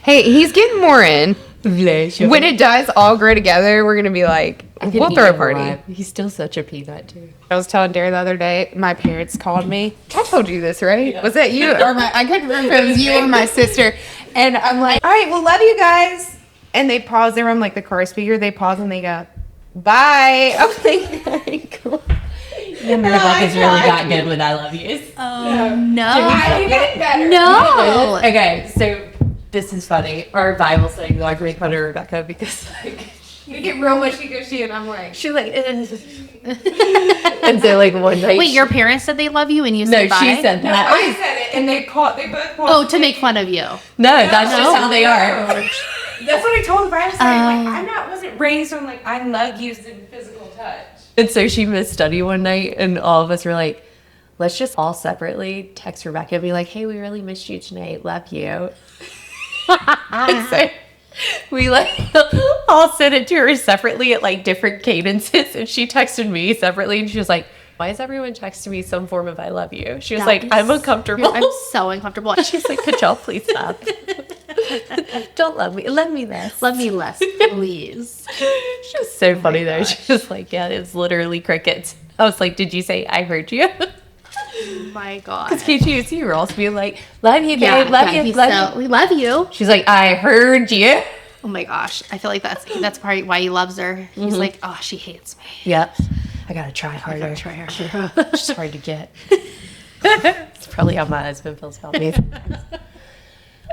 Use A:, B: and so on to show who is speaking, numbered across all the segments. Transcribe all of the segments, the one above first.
A: Hey, he's getting more in. When it does all grow together, we're gonna be like, we'll throw a party.
B: He's still such a peanut too.
A: I was telling Derry the other day, my parents called me. I told you this, right? Yeah. Was that you or I couldn't remember if it was you or my sister. And I'm like, all right, well, love you guys. And they pause. They were on like the car speaker. They pause and they go, bye. I'm like, cool.
B: And Rebecca's really got good with I love yous.
C: No.
A: I get better.
C: No.
B: Okay, so this is funny. Our Bible study, we like make fun of Rebecca because like
A: You get real mushy-gushy and I'm like,
B: she's like, and so like one night.
C: Wait, your parents said they love you and you said bye?
B: No, she said that.
A: I said it and they both called.
C: Oh, to make fun of you.
B: No, that's just how they are.
A: That's what I told Brian. I wasn't raised on like I love you in physical touch.
B: And so she missed study one night, and all of us were like, let's just all separately text Rebecca and be like, hey, we really missed you tonight. Love you. And so we like all sent it to her separately at like different cadences, and she texted me separately, and she was like, why is everyone texting me some form of I love you? She was like, I'm uncomfortable.
C: I'm so uncomfortable.
B: She's like, could y'all please stop? Don't love me. Love me less.
C: Love me less, please.
B: She was so funny though. She was like, yeah, it was literally crickets. I was like, did you say I heard you?
C: Oh my God.
B: Because KG, you were also being like, love you, babe, love you, love you.
C: We love you.
B: She's like, I heard you.
C: Oh my gosh. I feel like that's probably why he loves her. He's like, oh, she hates me.
B: Yep. I gotta try harder.
C: I gotta try harder.
B: She's hard to get. It's probably how my husband feels about me.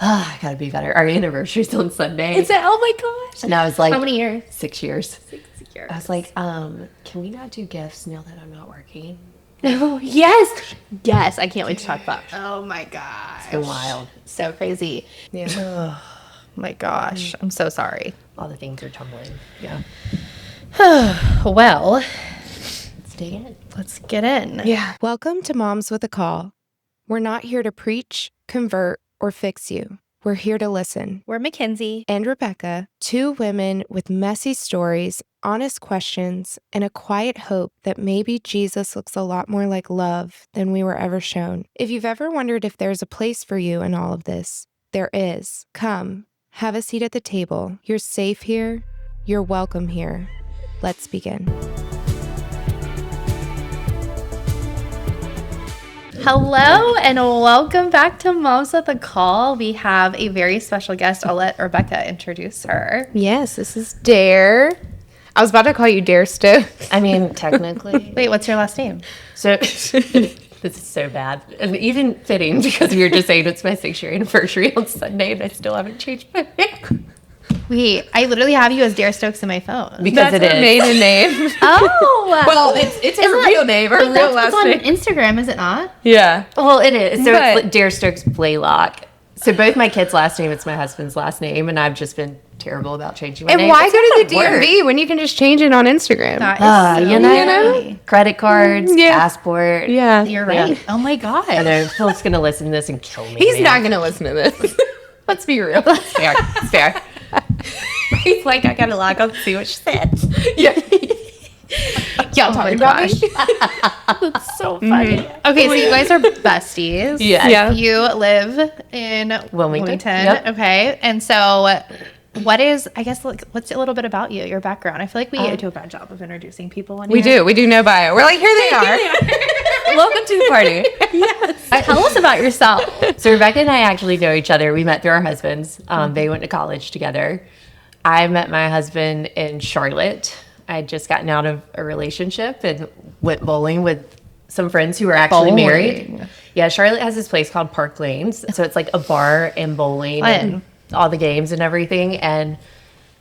B: I gotta be better. Our anniversary's on Sunday.
C: Is it? Oh my gosh.
B: And I was like,
C: how many years?
B: 6 years.
C: 6 years.
B: I was like, can we not do gifts now that I'm not working?
C: Oh, yes. Yes. I can't wait to talk about it. Oh my gosh.
B: It's been wild.
C: So crazy.
B: Yeah.
C: Oh my gosh. I'm so sorry.
B: All the things are tumbling. Yeah.
C: Well,
B: Let's dig in.
C: let's get in.
A: Yeah. Welcome to Moms with a Call. We're not here to preach, convert, or fix you. We're here to listen.
C: We're McKenzie
A: And Rebecca, two women with messy stories, honest questions, and a quiet hope that maybe Jesus looks a lot more like love than we were ever shown. If you've ever wondered if there's a place for you in all of this, there is. Come, have a seat at the table. You're safe here. You're welcome here. Let's begin.
C: Hello and welcome back to Moms with a Call. We have a very special guest. I'll let Rebecca introduce her.
A: Yes, this is Dare. I was about to call you Dare Stokes.
B: I mean, technically.
C: Wait, what's your last name?
B: So, this is so bad. And even fitting because we were just saying it's my 6-year anniversary on Sunday and I still haven't changed my name.
C: Wait, I literally have you as Dare Stokes in my phone.
B: Because
A: That's
B: it
A: her
B: is.
A: maiden name.
C: Oh!
A: Well, it's her real name, her
C: Wait,
A: real
C: that's
A: last
C: on
A: name.
C: Instagram, is it not?
A: Yeah.
B: Well, it is. So
A: But-
B: it's like Dare Stokes Blalock. So both my kids' last name, it's my husband's last name, and I've just been terrible about changing my
A: And
B: name.
A: why
B: It's
A: go to
B: not
A: the
B: work.
A: DMV when you can just change it on Instagram?
C: That is so
B: You know,
C: funny.
B: credit cards,
A: Yeah.
B: passport.
A: Yeah.
C: You're right.
B: Yeah.
C: Oh my God.
B: I know Phil's gonna listen to this and kill me.
A: He's
B: man.
A: not going to listen to this.
B: Let's be real. It's fair. It's fair. He's like, I gotta log up and see what she said.
A: Yeah.
C: Y'all talking about
A: gosh.
C: me? That's so funny. Okay, so you guys are besties.
B: Yeah.
A: Yeah.
C: You live in
B: Wilmington. Yep.
C: Okay. And so what is, I guess, like, what's a little bit about you, your background? I feel like we do a bad job of introducing people.
A: We do no bio. We're like, here they are.
B: Welcome to the party. Yes.
C: Tell us about yourself.
B: So Rebecca and I actually know each other. We met through our husbands. They went to college together. I met my husband in Charlotte. I had just gotten out of a relationship and went bowling with some friends who were actually married. Yeah, Charlotte has this place called Park Lanes. So it's like a bar and bowling and all the games and everything. And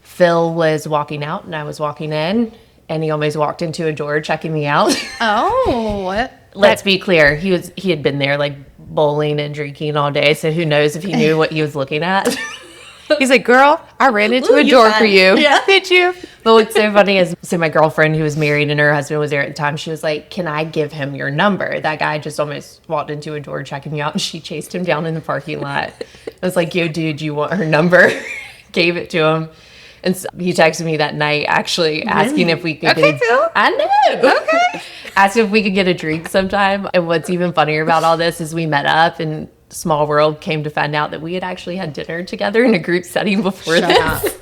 B: Phil was walking out and I was walking in. And he almost walked into a door checking me out.
C: Oh.
B: Let's be clear. He had been there like bowling and drinking all day. So who knows if he knew what he was looking at.
A: He's like, girl, I ran into a door for you.
B: Yeah. Did you? But what's so funny is, so my girlfriend who was married and her husband was there at the time, she was like, can I give him your number? That guy just almost walked into a door checking me out and she chased him down in the parking lot. I was like, yo, dude, you want her number? Gave it to him. And so he texted me that night actually asking if we could
A: Okay, Phil.
B: I know. Okay. Asked if we could get a drink sometime. And what's even funnier about all this is we met up and small world, came to find out that we had actually had dinner together in a group setting before this.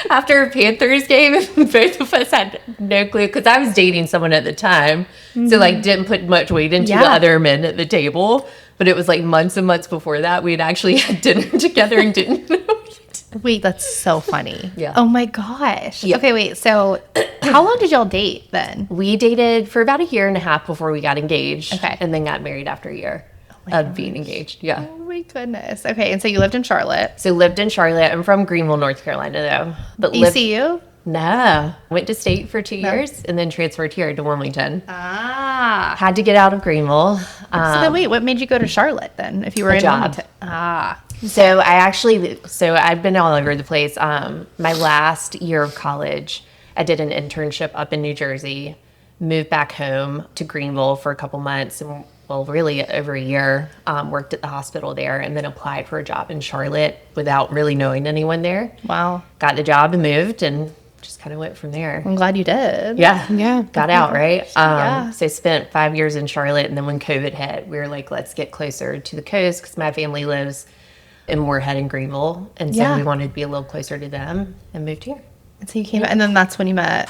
B: After a Panthers game, both of us had no clue because I was dating someone at the time. So like didn't put much weight into the other men at the table. But it was like months and months before that we had actually had dinner together and didn't know it.
C: Wait, that's so funny.
B: Yeah.
C: Oh my gosh.
B: Yep.
C: Okay, wait. So how long did y'all date then?
B: We dated for about a year and a half before we got engaged.
C: Okay.
B: And then got married after a year of being engaged. Yeah.
C: Oh my goodness. Okay, and so you lived in Charlotte.
B: So lived in Charlotte. I'm from Greenville, North Carolina though. But
C: ECU?
B: No. Went to state for 2 years and then transferred here to Wilmington.
C: Ah.
B: Had to get out of Greenville.
C: So then wait, what made you go to Charlotte then if you were in
B: job.
C: Wilmington? Ah.
B: So I've been all over the place. My last year of college, I did an internship up in New Jersey, moved back home to Greenville for a couple months, and really over a year, worked at the hospital there, and then applied for a job in Charlotte without really knowing anyone there.
C: Wow.
B: Got the job and moved and just kind of went from there.
C: I'm glad you did.
B: Yeah. Got out, right?
C: Yeah.
B: So I spent 5 years in Charlotte, and then when COVID hit, we were like, let's get closer to the coast because my family lives in Moorhead and Greenville, and so we wanted to be a little closer to them and moved here.
C: And so you came, and then that's when you met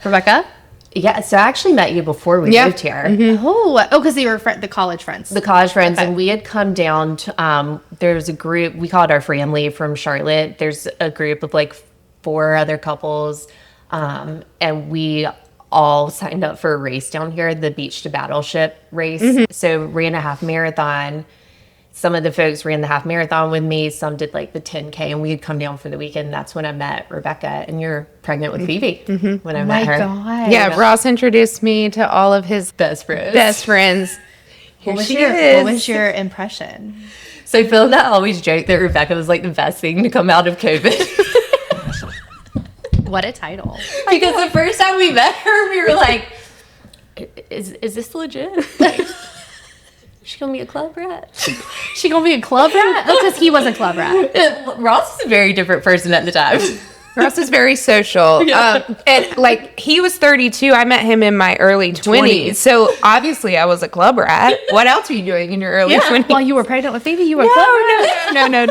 C: Rebecca?
B: Yeah, so I actually met you before we moved here.
C: Oh, because you were the college friends.
B: The college friends, and we had come down to, there's a group, we call it our family from Charlotte. There's a group of like 4 other couples, and we all signed up for a race down here, the Beach to Battleship race. So ran a half marathon. Some of the folks ran the half marathon with me. Some did like the 10K, and we had come down for the weekend. That's when I met Rebecca, and you're pregnant with Phoebe when I met her.
C: God.
A: Yeah, Ross introduced me to all of his
B: Best friends.
C: What was your impression?
B: So Phil and I always joke that Rebecca was like the best thing to come out of COVID.
C: What a title.
B: Because the first time we met her, we were like, is this legit? She gonna be a club rat?
C: She gonna be a club rat? Oh, because he was a club rat.
B: Ross is a very different person at the time.
A: Ross is very social. And like he was 32. I met him in my early 20s. So obviously I was a club rat. What else were you doing in your early 20s?
C: While you were pregnant with Phoebe, you were a club rat?
A: No.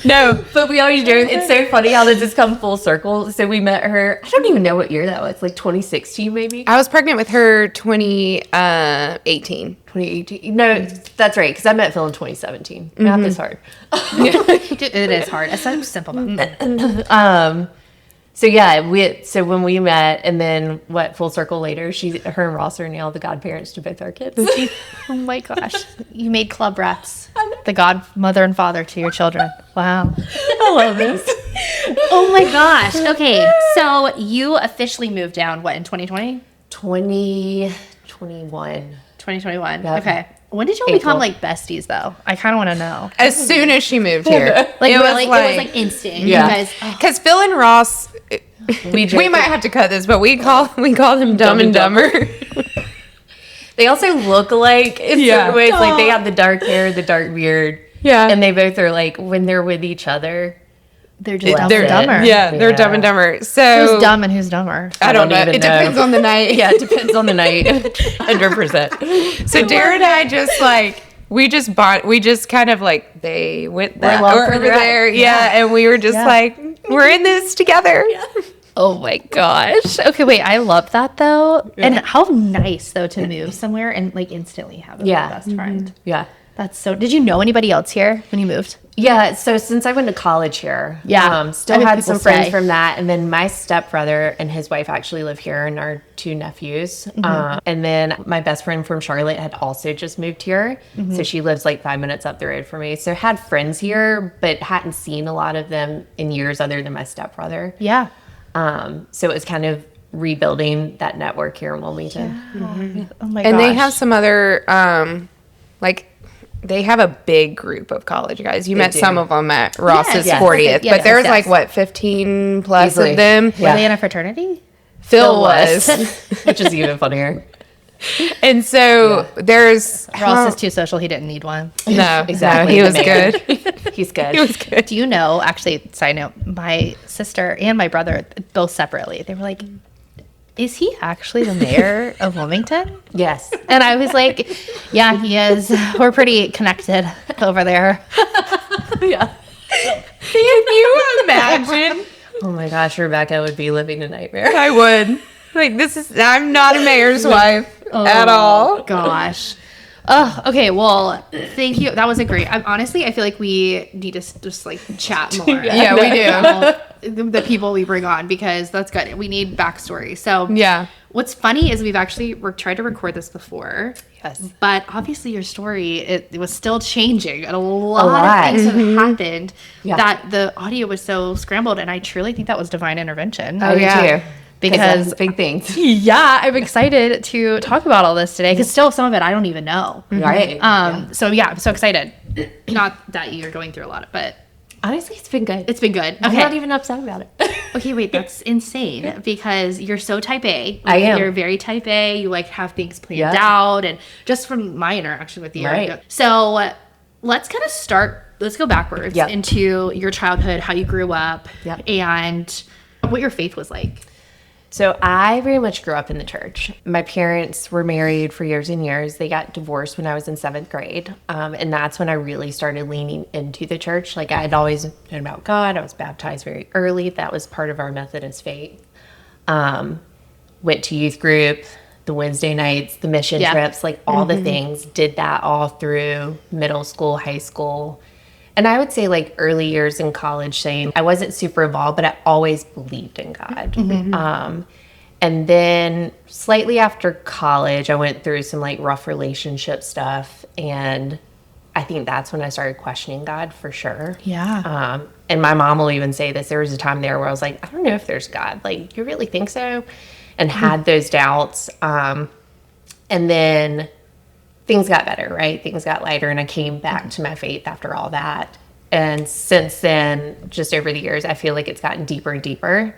A: No.
B: But we always joke. It's so funny how this has come full circle. So we met her, I don't even know what year that was, like 2016 maybe?
A: I was pregnant with her 2018.
B: 2018. No, that's right, because I met Phil in 2017. Math is hard.
C: It is hard. It's such simple math.
B: So when we met, and then full circle later, her and Ross are now the godparents to both our kids.
C: Oh my gosh. You made club rats. The godmother and father to your children. Wow.
B: I love this.
C: Oh my gosh. Okay. So you officially moved down, in 2020?
B: 2021.
C: 2021.
B: Yep.
C: Okay. When did y'all become like besties though? I kind of want to know.
A: As soon as she moved here.
C: Like
A: it
C: really?
A: was
C: It was like instant.
B: Yeah.
C: You guys,
A: Because Phil and Ross, we might have to cut this, but we call them Dumb and Dumber.
B: They also look alike in certain ways. Like they have the dark hair, the dark beard.
A: Yeah.
B: And they both are like, when they're with each other,
C: they're just dumb
A: They're
C: and dumber.
A: Yeah, they're Dumb and Dumber. So
C: Who's dumb and who's dumber?
A: I don't know.
B: even
A: It depends
B: know.
A: on the night.
B: Yeah, it depends on the night. 100%.
A: So Darren and I just like we just kind of like they went that
B: love for
A: over
B: the ride.
A: there. Yeah. And we were just like, we're in this together. Yeah.
C: Oh my gosh. Okay, wait. I love that though. Yeah. And how nice though to move somewhere and like instantly have a best friend.
B: Yeah.
C: That's so. Did you know anybody else here when you moved?
B: Yeah, so since I went to college here, still had some friends from that. And then my stepbrother and his wife actually live here, and our 2 nephews. And then my best friend from Charlotte had also just moved here. So she lives like 5 minutes up the road from me. So had friends here, but hadn't seen a lot of them in years other than my stepbrother.
C: Yeah.
B: So it was kind of rebuilding that network here in Wilmington.
C: Yeah. Oh my gosh.
A: And they have some other they have a big group of college guys. You met some of them at Ross's 40th, but there's like 15 plus
B: Easily.
A: of them.
C: Were they in a fraternity?
A: Phil was.
B: Which is even funnier.
A: And so there's
C: Ross is too social. He didn't need one.
A: no,
B: Exactly.
A: he was
B: The man.
A: good.
B: He's good.
A: He was good.
C: Do you know, actually, side note, my sister and my brother, both separately, they were like, is he actually the mayor of Wilmington?
B: Yes.
C: And I was like, yeah, he is. We're pretty connected over there.
B: Yeah.
A: Can you imagine?
B: Oh my gosh, Rebecca would be living a nightmare.
A: I would. Like, I'm not a mayor's wife at all.
C: Gosh. Oh, okay. Well, thank you. That was a great. Honestly, I feel like we need to just like chat more.
A: Yeah, we
C: do. The people we bring on, because that's good. We need backstory. So
A: Yeah.
C: What's funny is we've actually tried to record this before.
B: Yes.
C: But obviously your story, it was still changing, and a lot of things have happened that the audio was so scrambled, and I truly think that was divine intervention.
B: Oh, yeah.
C: Because
B: big things.
C: yeah, I'm excited to talk about all this today, because still some of it I don't even know.
B: Right.
C: So yeah, I'm so excited. Not that you're going through a lot, but
B: Honestly, it's been good.
C: it's been good.
B: I'm
C: Okay.
B: not even upset about it.
C: Okay, wait, that's insane, because you're so type A.
B: I am.
C: You're very type A. You like have things planned
B: Yeah.
C: out, and just from my interaction with you.
B: Right.
C: So let's kind of start. Let's go backwards
B: Yep.
C: into your childhood, how you grew up,
B: Yep.
C: and what your faith was like.
B: So I very much grew up in the church. My parents were married for years and years. They got divorced when I was in 7th grade. And that's when I really started leaning into the church. Like, I had always known about God. I was baptized very early. That was part of our Methodist faith. Went to youth group, the Wednesday nights, the mission trips, like all the things. Did that all through middle school, high school. And I would say, like, early years in college, saying I wasn't super involved, but I always believed in God. And then slightly after college, I went through some, like, rough relationship stuff. And I think that's when I started questioning God for sure.
C: Yeah.
B: And my mom will even say this. There was a time there where I was like, I don't know if there's God. Like, you really think so? And had those doubts. And then things got better, right? Things got lighter, and I came back to my faith after all that. And since then, just over the years, I feel like it's gotten deeper and deeper.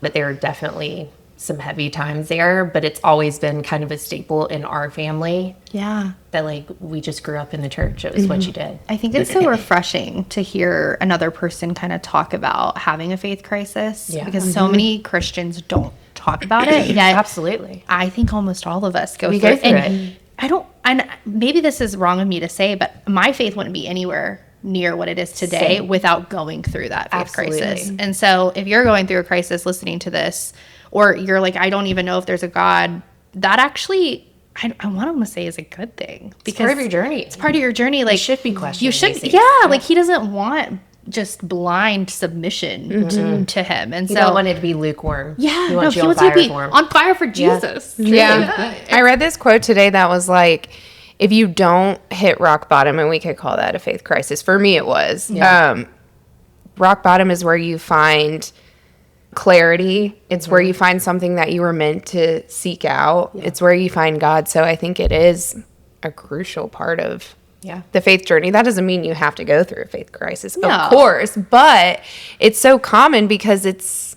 B: But there are definitely some heavy times there, but it's always been kind of a staple in our family
C: Yeah.
B: that, like, we just grew up in the church. It was what you did.
C: I think it's so refreshing to hear another person kind of talk about having a faith crisis,
B: Yeah.
C: because so many Christians don't talk about it. Yeah,
B: Absolutely.
C: I think almost all of us go
B: We
C: through
B: go
C: it.
B: through
C: And
B: it.
C: I don't, and maybe this is wrong of me to say, but my faith wouldn't be anywhere near what it is today
B: Same.
C: without going through that faith
B: Absolutely.
C: crisis. And so if you're going through a crisis listening to this, or you're like, I don't even know if there's a God, that actually, I want to say is a good thing.
B: It's part of your journey.
C: It's part of your journey. Like,
B: should be questioning
C: You should,
B: these things.
C: yeah, like he doesn't want just blind submission to him. And
B: You
C: so
B: don't want it to be lukewarm.
C: yeah,
B: He wants
C: he
B: you on
C: wants you to
B: fire
C: be
B: for him.
C: on fire for Jesus.
A: Yeah. I read this quote today that was like, if you don't hit rock bottom, and we could call that a faith crisis. For me, it was.
B: Yeah.
A: Rock bottom is where you find clarity. It's where you find something that you were meant to seek out. It's where you find God. So I think it is a crucial part of the faith journey. That doesn't mean you have to go through a faith crisis,
C: No.
A: of course, but it's so common because it's,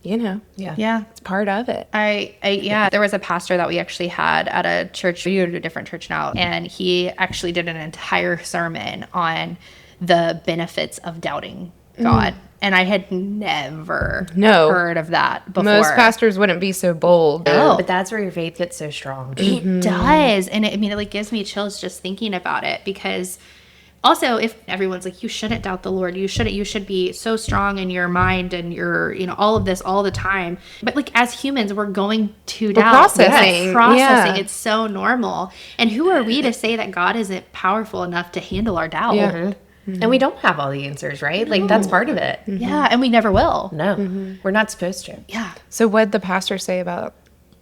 A: you know,
C: Yeah.
A: it's part of it.
C: Yeah, there was a pastor that we actually had at a church. We go to a different church now, and he actually did an entire sermon on the benefits of doubting God. And I had never heard of that before.
A: Most pastors wouldn't be so bold.
C: No.
B: But that's where your faith gets so strong.
C: It does. And it like gives me chills just thinking about it, because also, if everyone's like, you shouldn't doubt the Lord, you should be so strong in your mind and your, all of this all the time. But like, as humans, we're going to doubt.
A: processing.
C: Yes, processing.
A: Yeah.
C: It's so normal. And who are we to say that God isn't powerful enough to handle our doubt?
A: Yeah.
B: And we don't have all the answers, right? Like, that's part of it.
C: Yeah, and we never will.
B: No, we're not supposed to.
C: Yeah.
A: So what'd the pastor say about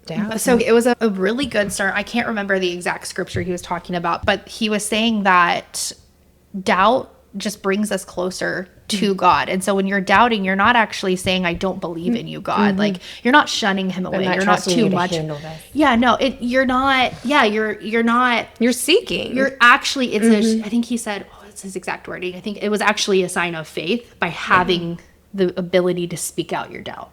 A: doubt?
C: So it was a really good start. I can't remember the exact scripture he was talking about, but he was saying that doubt just brings us closer to God. And so when you're doubting, you're not actually saying, I don't believe in you, God. Like, you're not shunning him away.
B: not
C: You're not
B: trusting
C: too
B: you to
C: much.
B: handle this.
C: Yeah, no, you're not. Yeah, you're not.
A: You're seeking.
C: You're actually, I think he said, it's his exact wording. I think it was actually a sign of faith by having the ability to speak out your doubt.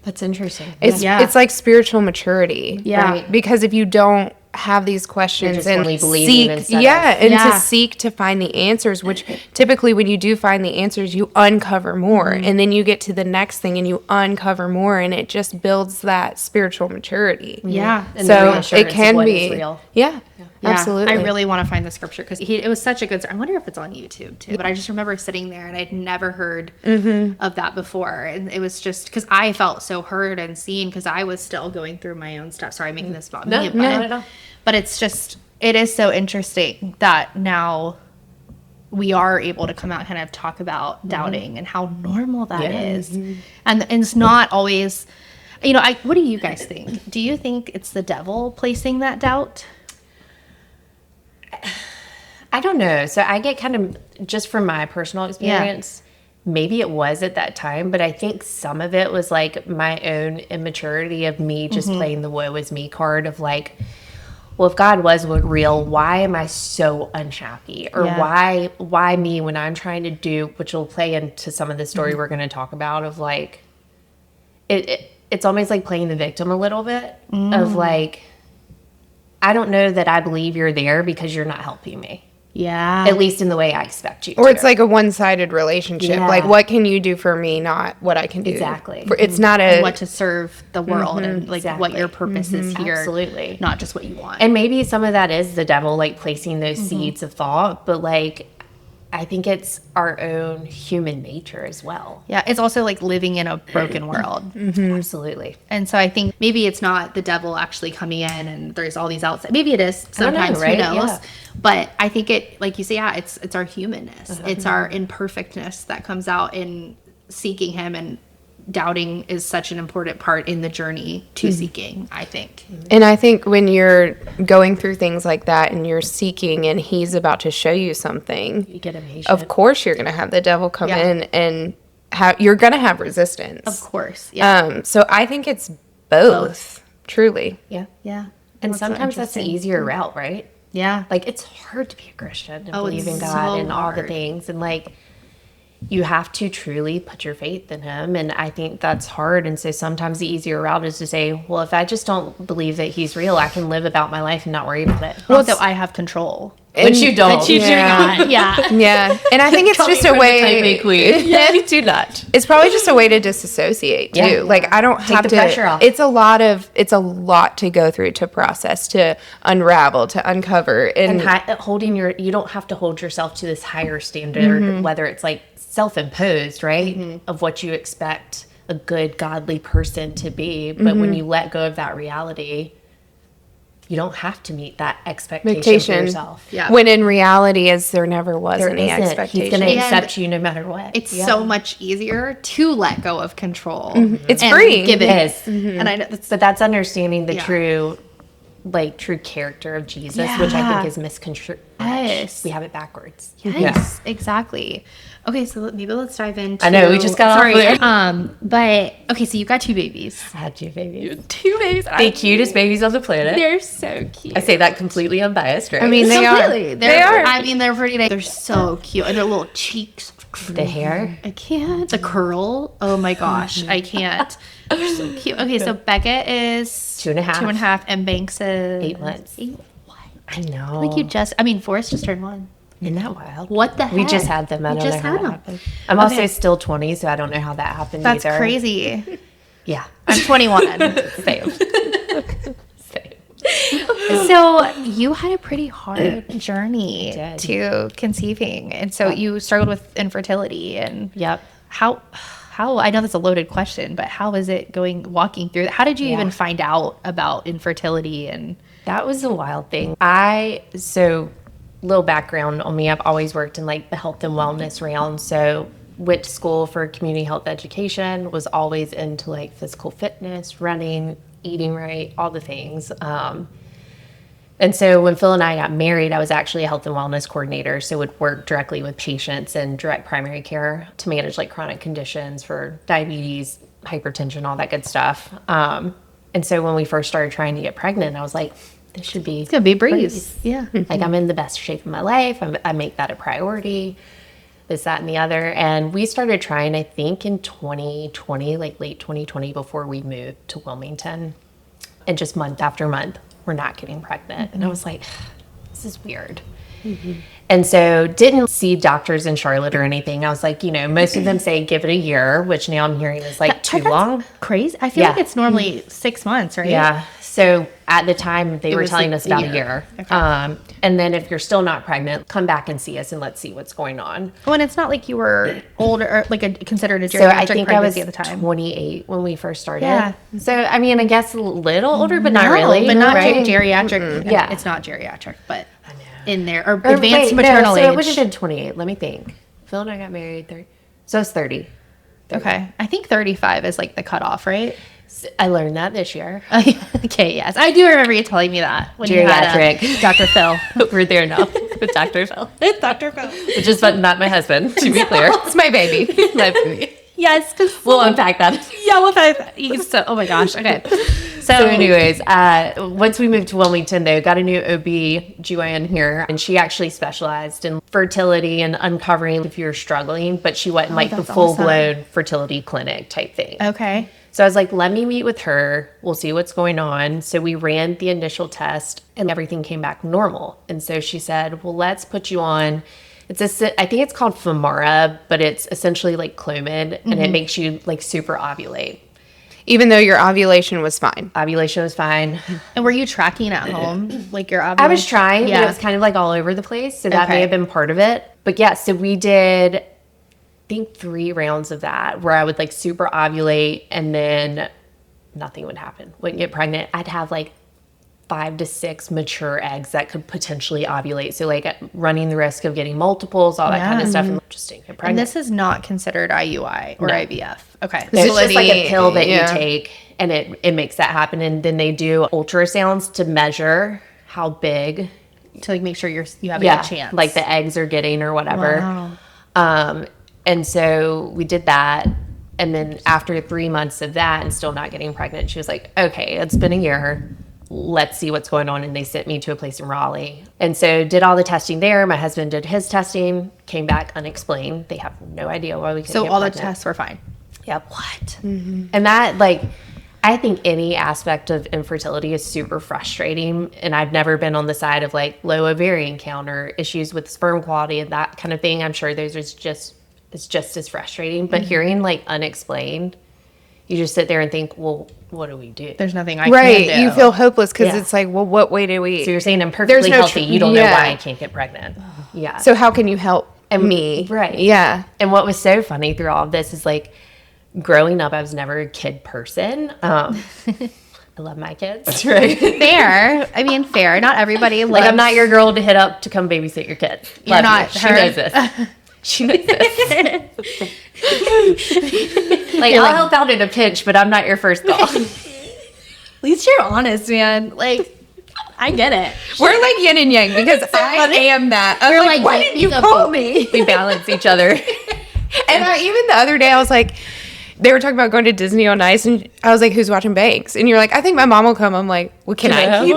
B: That's interesting.
A: It's like spiritual maturity.
C: Yeah.
A: Right? Because if you don't have these questions
B: just
A: and
B: only believing instead of-
A: to seek to find the answers, which typically when you do find the answers, you uncover more, and then you get to the next thing and you uncover more, and it just builds that spiritual maturity.
C: Yeah.
B: And the
A: So
B: reassurance
A: it
B: of
A: can
B: what
A: be
B: is real.
A: Yeah,
C: Yeah,
A: absolutely.
C: I really want to find the scripture because it was such a good. I wonder if it's on YouTube too. But I just remember sitting there and I'd never heard of that before, and it was just because I felt so heard and seen because I was still going through my own stuff. Sorry, I'm making this about me,
B: not at all.
C: but it's just it is so interesting that now we are able to come out and kind of talk about doubting and how normal that is, and it's not always. You know, what do you guys think? Do you think it's the devil placing that doubt?
B: I don't know. So I get kind of, just from my personal experience, maybe it was at that time, but I think some of it was like my own immaturity of me just playing the woe is me card of like, well, if God was real, why am I so unhappy? Or why me when I'm trying to do, which will play into some of the story we're going to talk about of like, it's almost like playing the victim a little bit of like, I don't know that I believe you're there because you're not helping me.
C: Yeah.
B: At least in the way I expect you to.
A: Or it's like a one-sided relationship.
B: Yeah.
A: Like, what can you do for me, not what I can do.
B: Exactly.
A: It's not a...
C: what to serve the world and like what your purpose is here.
B: Absolutely.
C: Not just what you want.
B: And maybe some of that is the devil, like placing those seeds of thought, but like, I think it's our own human nature as well.
C: yeah, it's also like living in a broken world.
B: Absolutely.
C: And so I think maybe it's not the devil actually coming in and there's all these outside. Maybe it is sometimes,
B: right?
C: who knows?
B: Yeah.
C: But I think it, like you say, it's our humanness. It's our imperfectness that comes out in seeking him, and doubting is such an important part in the journey to seeking, I think.
A: And I think when you're going through things like that and you're seeking and he's about to show you something,
B: You get impatient.
A: of course you're going to have the devil come
C: Yeah.
A: in and you're going to have resistance.
C: Of course. Yeah.
A: So I think it's both. Truly.
B: Yeah.
C: yeah.
B: And
C: That's so
B: sometimes that's the
C: interesting.
B: easier route, right?
C: Yeah.
B: Like, it's hard to be a Christian and
C: Oh,
B: believe in
C: it's
B: God
C: so
B: and all the
C: hard.
B: things. And like, you have to truly put your faith in him. And I think that's hard. And so sometimes the easier route is to say, well, if I just don't believe that he's real, I can live about my life and not worry about it.
C: Well, so I have control.
B: Which you don't.
C: But you do not. Yeah.
A: Yeah. And I think it's just a way...
B: queen. Yeah, you do not.
A: It's probably just a way to disassociate too.
B: Yeah.
A: Like, I don't have
B: the
A: to.
B: pressure off.
A: It's a lot to go through, to process, to unravel, to uncover, and
B: You don't have to hold yourself to this higher standard, whether it's like self-imposed, right? Of what you expect a good, godly person to be. But when you let go of that reality, you don't have to meet that expectation for yourself.
C: Yeah.
A: when in reality, as there never was
B: There
A: any
B: isn't.
A: expectation.
B: He's going to
C: And
B: accept you no matter what.
C: It's so much easier to let go of control.
A: It's
C: and
A: free.
C: Give it.
B: Yes.
C: And I know that's
B: But that's understanding the
C: Yeah.
B: true character of Jesus, which I
C: Yeah.
B: think is misconstrued.
C: Yes.
B: We have it backwards.
C: yes, exactly. Okay, so maybe let's dive into.
B: I know, we just got off
C: sorry.
B: there.
C: But okay, so you got 2 babies.
B: I had 2 babies.
C: 2 babies.
B: The cutest babies on the planet.
C: They're so cute.
B: I say that completely unbiased, right?
A: I mean, they are.
C: Completely.
A: They are.
C: I mean, they're pretty. They're so cute, and their little cheeks.
B: the hair.
C: I can't. The curl. Oh my gosh, I can't. They're so cute. Okay, so Becca is
B: 2.5.
C: 2.5, and Banks is
B: 8 months.
C: 8. What?
B: I know.
C: Like Forrest just turned 1.
B: Isn't that wild?
C: What the heck?
B: We just had them. I
C: We
B: don't know
C: just
B: how
C: had
B: that
C: them.
B: happened. I'm also still 20, so I don't know how that happened
C: That's
B: either.
C: crazy.
B: Yeah.
C: I'm 21.
B: Same.
C: So you had a pretty hard journey
B: did.
C: to conceiving, and so you struggled with infertility. And
B: Yep.
C: how I know that's a loaded question, but how is it walking through that? How did you even find out about infertility? And
B: That was a wild thing. So little background on me, I've always worked in like the health and wellness realm. So went to school for community health education, was always into like physical fitness, running, eating right, all the things. And so when Phil and I got married, I was actually a health and wellness coordinator. So would work directly with patients in direct primary care to manage like chronic conditions for diabetes, hypertension, all that good stuff. And so when we first started trying to get pregnant, I was like, this should be,
C: it's gonna be a breeze. Yeah.
B: like, I'm in the best shape of my life. I make that a priority, this, that, and the other. And we started trying, I think, in 2020, like late 2020, before we moved to Wilmington. And just month after month, we're not getting pregnant. And I was like, this is weird. And so didn't see doctors in Charlotte or anything. I was like, most of them say give it a year, which now I'm hearing is like too long.
C: Crazy. I feel like it's normally 6 months, right?
B: Yeah. So at the time they were telling us about a year.
C: Okay.
B: And then if you're still not pregnant, come back and see us and let's see what's going on.
C: Well, and it's not like you were older or like considered a
B: So I
C: geriatric
B: think I was
C: pregnancy at the time.
B: 28 when we first started.
C: Yeah.
B: So, I mean, I guess a little older, but not really.
C: But not
B: right?
C: geriatric.
B: Yeah.
C: It's not geriatric, but in there. Or advanced
B: wait,
C: maternal
B: so
C: age.
B: it would have been 28. Let me think. Phil and I got married 30. So it's 30.
C: Okay. I think 35 is like the cutoff, right?
B: I learned that this year.
C: Okay, yes. I do remember you telling me that. When
B: Geriatric.
C: You had, Dr. Phil.
B: We're there now with Dr. Phil.
C: Dr. Phil.
B: Which is not my husband, to be clear.
A: It's my baby.
B: My baby.
C: Yes, because
B: We'll unpack that.
C: yeah, oh my gosh. Okay.
B: So anyways, once we moved to Wilmington, though, got a new OB-GYN here, and she actually specialized in fertility and uncovering if you're struggling, but she wasn't like the
C: that's
B: full-blown fertility clinic type thing.
C: Okay.
B: So I was like, let me meet with her. We'll see what's going on. So we ran the initial test and everything came back normal. And so she said, well, let's put you on. I think it's called Femara, but it's essentially like Clomid and it makes you like super ovulate.
A: Even though your ovulation was fine.
B: Ovulation was fine.
C: And were you tracking at home? Like your ovulation?
B: I was trying,
C: Yeah.
B: but it was kind of like all over the place. So that
C: Okay.
B: may have been part of it. But yeah, so we did, I think 3 rounds of that where I would like super ovulate and then nothing would happen. Wouldn't get pregnant. I'd have like 5 to 6 mature eggs that could potentially ovulate. So like running the risk of getting multiples, all that kind of stuff, and just didn't get
C: And
B: pregnant.
C: this is not considered IUI or
B: No.
C: IVF. Okay.
B: So it's just like a pill that
A: Yeah.
B: you take and it makes that happen. And then they do ultrasounds to measure how big,
C: To like make sure you have a chance.
B: like the eggs are getting or whatever.
C: Wow.
B: And so we did that. And then after 3 months of that and still not getting pregnant, she was like, okay, it's been a year. Let's see what's going on. And they sent me to a place in Raleigh. And so did all the testing there. My husband did his testing, came back unexplained. They have no idea why we couldn't
C: So
B: get
C: all the
B: pregnant.
C: tests were fine.
B: Yep. What? And that, like, I think any aspect of infertility is super frustrating. And I've never been on the side of like low ovarian count or issues with sperm quality and that kind of thing. I'm sure those is just, it's just as frustrating. But hearing like unexplained, you just sit there and think, well, what do we do?
C: There's nothing I
A: Right.
C: can do.
A: You feel hopeless because
B: Yeah.
A: it's like, well, what way do we?
B: So you're saying I'm
A: There's
B: perfectly
A: no
B: healthy. You don't know
A: yeah.
B: why I can't get pregnant. Yeah.
A: So how can you help me?
B: Right.
A: Yeah.
B: And what was so funny through all of this is like growing up, I was never a kid person. I love my kids. Right.
C: Fair. I mean, fair. Not everybody.
B: Like I'm not your girl to hit up to come babysit your kid.
C: You're
B: Love
C: not
B: you. She
C: her.
B: knows this. She knows this. Like I'll help out in a pinch, but I'm not your first call.
C: At least you're honest, man. Like, I get it.
A: We're like yin and yang because I am that. I'm
C: We're
A: like,
C: like,
A: why
C: "Wait,
A: didn't you
C: pick up
A: call
C: on
A: me?
B: We balance each other.
A: And even the other day, I was like, they were talking about going to Disney on Ice, and I was like, who's watching Banks? And you're like, I think my mom will come. I'm like, well, can I keep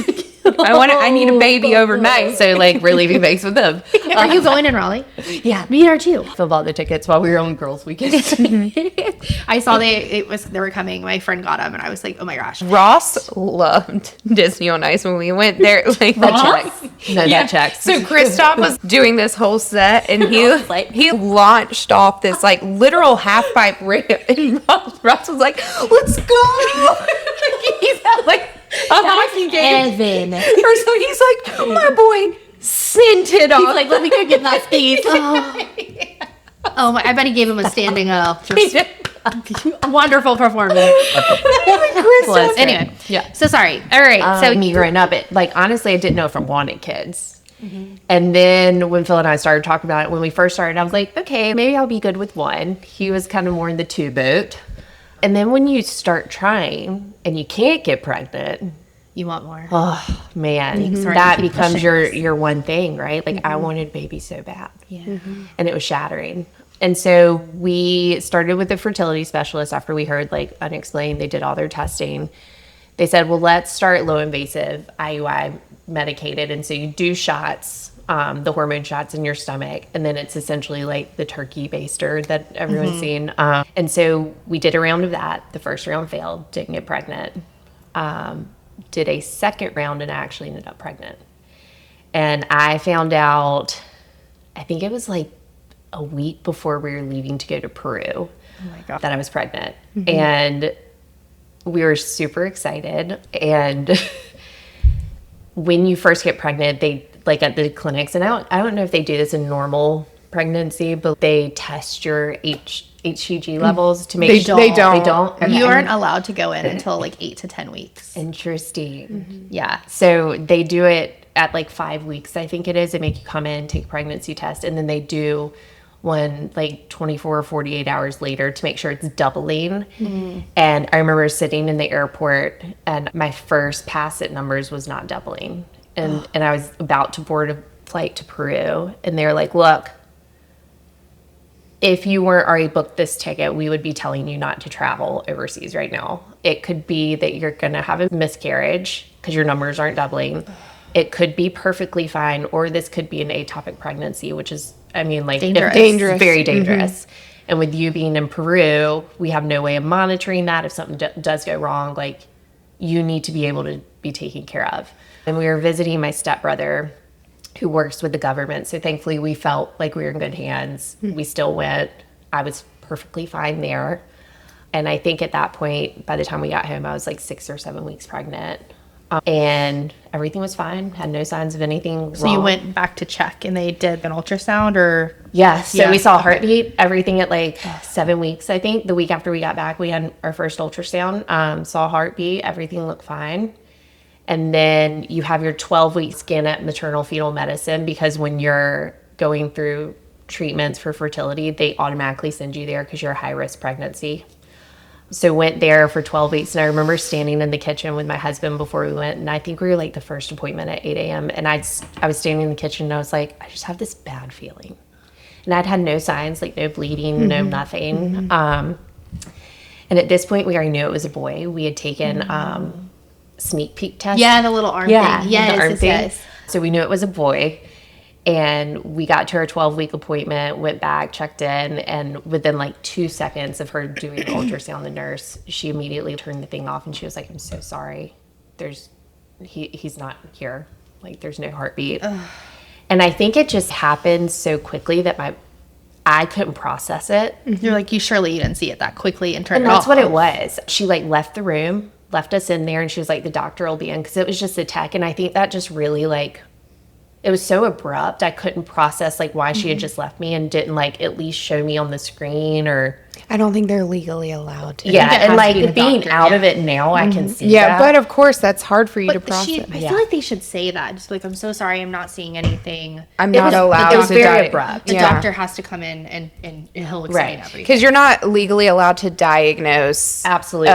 A: him? I need a baby overnight.
B: So like we're leaving banks with them.
C: Are you going in Raleigh?
B: Yeah.
C: Me are too.
B: Phil bought the tickets while we were on girls' weekend.
C: I saw they were coming. My friend got them, and I was like, oh my gosh.
A: Ross loved Disney on Ice when we went there. Like
B: That checks. No, that checks.
A: So Christoph was doing this whole set, and he launched off this like literal half pipe ramp, and Ross was like, "Let's go!" He's at like a hockey game,
C: Evan.
A: or so he's like, "My boy sent it off."
C: He's like, let me go get my feet. Oh my! I bet he gave him a standing up. Wonderful performance.
B: Bless him.
C: Anyway,
B: Yeah.
C: So sorry. All right.
B: So
C: So
B: me growing up, like honestly, I didn't know if I wanted kids. And then when Phil and I started talking about it, when we first started, I was like, okay, maybe I'll be good with one. He was kind of more in the 2 boat. And then when you start trying and you can't get pregnant,
C: you want more?
B: oh man,
C: Sorry,
B: that
C: keep
B: becomes
C: pushing.
B: your one thing, right? Like I wanted a baby so bad.
C: Yeah.
B: And it was shattering. And so we started with a fertility specialist after we heard like unexplained. They did all their testing. They said, well, let's start low invasive IUI medicated. And so you do shots, the hormone shots in your stomach. And then it's essentially like the turkey baster that everyone's seen. And so we did a round of that. The first round failed, didn't get pregnant. did a second round and I actually ended up pregnant. And I found out, I think it was like a week before we were leaving to go to Peru,
C: Oh my God.
B: that I was pregnant. And we were super excited. And when you first get pregnant, they, like at the clinics, and I don't know if they do this in normal pregnancy, but they test your HCG levels to make
A: They
B: sure.
A: don't.
B: They don't? Okay.
C: You aren't allowed to go in until like 8 to 10 weeks.
B: Interesting.
C: Yeah.
B: So they do it at like 5 weeks, I think it is. They make you come in, take a pregnancy test, and then they do one like 24 or 48 hours later to make sure it's doubling. And I remember sitting in the airport and my first pass at numbers was not doubling. And I was about to board a flight to Peru, and they were like, look, if you weren't already booked this ticket, we would be telling you not to travel overseas right now. It could be that you're going to have a miscarriage because your numbers aren't doubling. It could be perfectly fine, or this could be an ectopic pregnancy, which is, I mean, like,
C: Dangerous.
A: Dangerous.
B: Very dangerous. And with you being in Peru, we have no way of monitoring that. If something does go wrong, like, you need to be able to be taken care of. And we were visiting my stepbrother, who works with the government. So thankfully we felt like we were in good hands. We still went. I was perfectly fine there. And I think at that point, by the time we got home, I was like 6 or 7 weeks pregnant. And everything was fine. Had no signs of anything wrong.
C: So you went back to check and they did an ultrasound or?
B: Yeah. So
C: Yeah.
B: we saw a heartbeat, everything at like 7 weeks, I think. The week after we got back, we had our first ultrasound, saw a heartbeat, everything looked fine. And then you have your 12-week scan at maternal fetal medicine, because when you're going through treatments for fertility, they automatically send you there because you're a high-risk pregnancy. So went there for 12 weeks, and I remember standing in the kitchen with my husband before we went, and I think we were like the first appointment at 8 a.m. And I was standing in the kitchen, and I was like, I just have this bad feeling. And I'd had no signs, like no bleeding, no nothing. And at this point, we already knew it was a boy. We had taken sneak peek tests.
C: Yeah, the little arm thing.
B: The arm
C: Yes,
B: thing.
C: yes.
B: So we knew it was a boy. And we got to our 12-week appointment, went back, checked in, and within like 2 seconds of her doing the ultrasound, the nurse, she immediately turned the thing off, and she was like, I'm so sorry. He's not here. Like, there's no heartbeat. And I think it just happened so quickly that I couldn't process it.
C: You're like, you didn't see it that quickly and turned
B: And
C: it
B: that's
C: off.
B: what it was. She like left the room, left us in there, and she was like, the doctor will be in, because it was just a tech. And I think that just really like, it was so abrupt. I couldn't process like why she had just left me and didn't like at least show me on the screen, or
A: I don't think they're legally allowed to.
B: yeah.
C: it has
B: And
C: to
B: like
C: be the
B: being
C: doctor,
B: out
C: yeah.
B: of it now, I can see
A: Yeah,
B: that.
A: but of course that's hard for you to
C: But
A: process.
C: I feel like they should say that. Just like, I'm so sorry, I'm not seeing anything.
A: I'm
B: It
A: not
B: was-
A: allowed
B: it was
A: to
B: very
A: die.
B: abrupt.
C: The
A: Yeah.
C: doctor has to come in and he'll explain
B: Right.
C: everything.
A: Because you're not legally allowed to diagnose
B: Absolutely.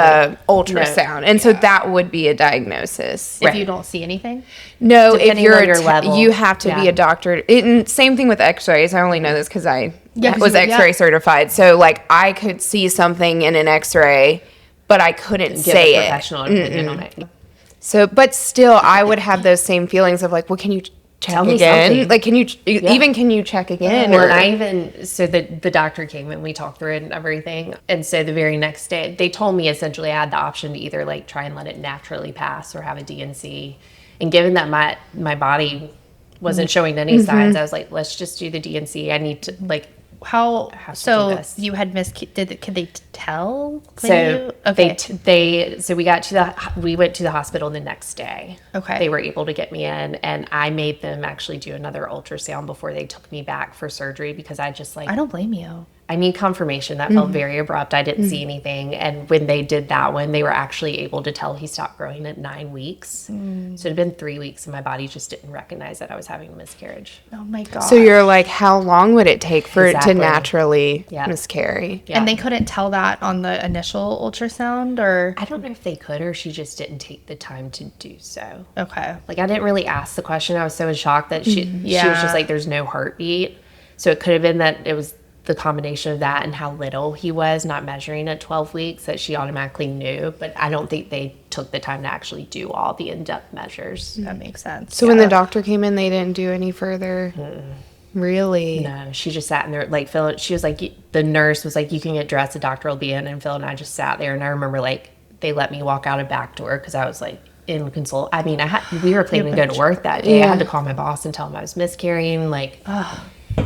A: ultrasound. And so that would be a diagnosis.
C: If you don't see anything.
A: No, if
B: Depending
A: you're
B: on your level.
A: you have to be
B: Yeah.
A: a doctor. Same thing with x-rays. I only know this because I
C: Yeah, 'cause
A: was
C: you-
A: x-ray
C: yeah.
A: certified. So like I could see something in an x-ray, but I couldn't
B: Give
A: say
B: a
A: it.
B: professional opinion on it.
A: So, but still, I would have those same feelings of like, well, can you check
B: Tell me
A: again?
B: something.
A: Like, can you even can you check again?
B: Well,
A: Or-
B: and I even, so the doctor came and we talked through it and everything. And so the very next day, they told me essentially I had the option to either like try and let it naturally pass or have a DNC. And given that my body wasn't showing any signs, I was like, let's just do the DNC. I need to like,
C: How
B: have to
C: so
B: do this.
C: you had could they tell?
B: so
C: Okay.
B: so we went to the hospital the next day.
C: Okay.
B: They were able to get me in, and I made them actually do another ultrasound before they took me back for surgery, because I just like,
C: I don't blame you.
B: I need confirmation. That felt very abrupt. I didn't see anything. And when they did that one, they were actually able to tell he stopped growing at 9 weeks. So it had been 3 weeks and my body just didn't recognize that I was having a miscarriage.
C: Oh my god.
A: so you're like, how long would it take for it to
B: Exactly.
A: naturally
B: Yeah.
A: miscarry?
B: Yeah.
C: And they couldn't tell that on the initial ultrasound, or
B: I don't know if they could, or she just didn't take the time to do so.
C: okay.
B: Like, I didn't really ask the question. I was so in shock that she was
C: Yeah.
B: just like, there's no heartbeat. So it could have been that it was the combination of that and how little he was, not measuring at 12 weeks, that she automatically knew. But I don't think they took the time to actually do all the in-depth measures.
C: That makes sense.
A: So when the doctor came in, they didn't do any further. Really?
B: No, she just sat in there, like, Phil, she was like, the nurse was like, you can get dressed, the doctor will be in. And Phil and I just sat there. And I remember, like, they let me walk out a back door because I was like, inconsol. I mean, we were planning to go to work that day.
A: Yeah.
B: I had to call my boss and tell him I was miscarrying.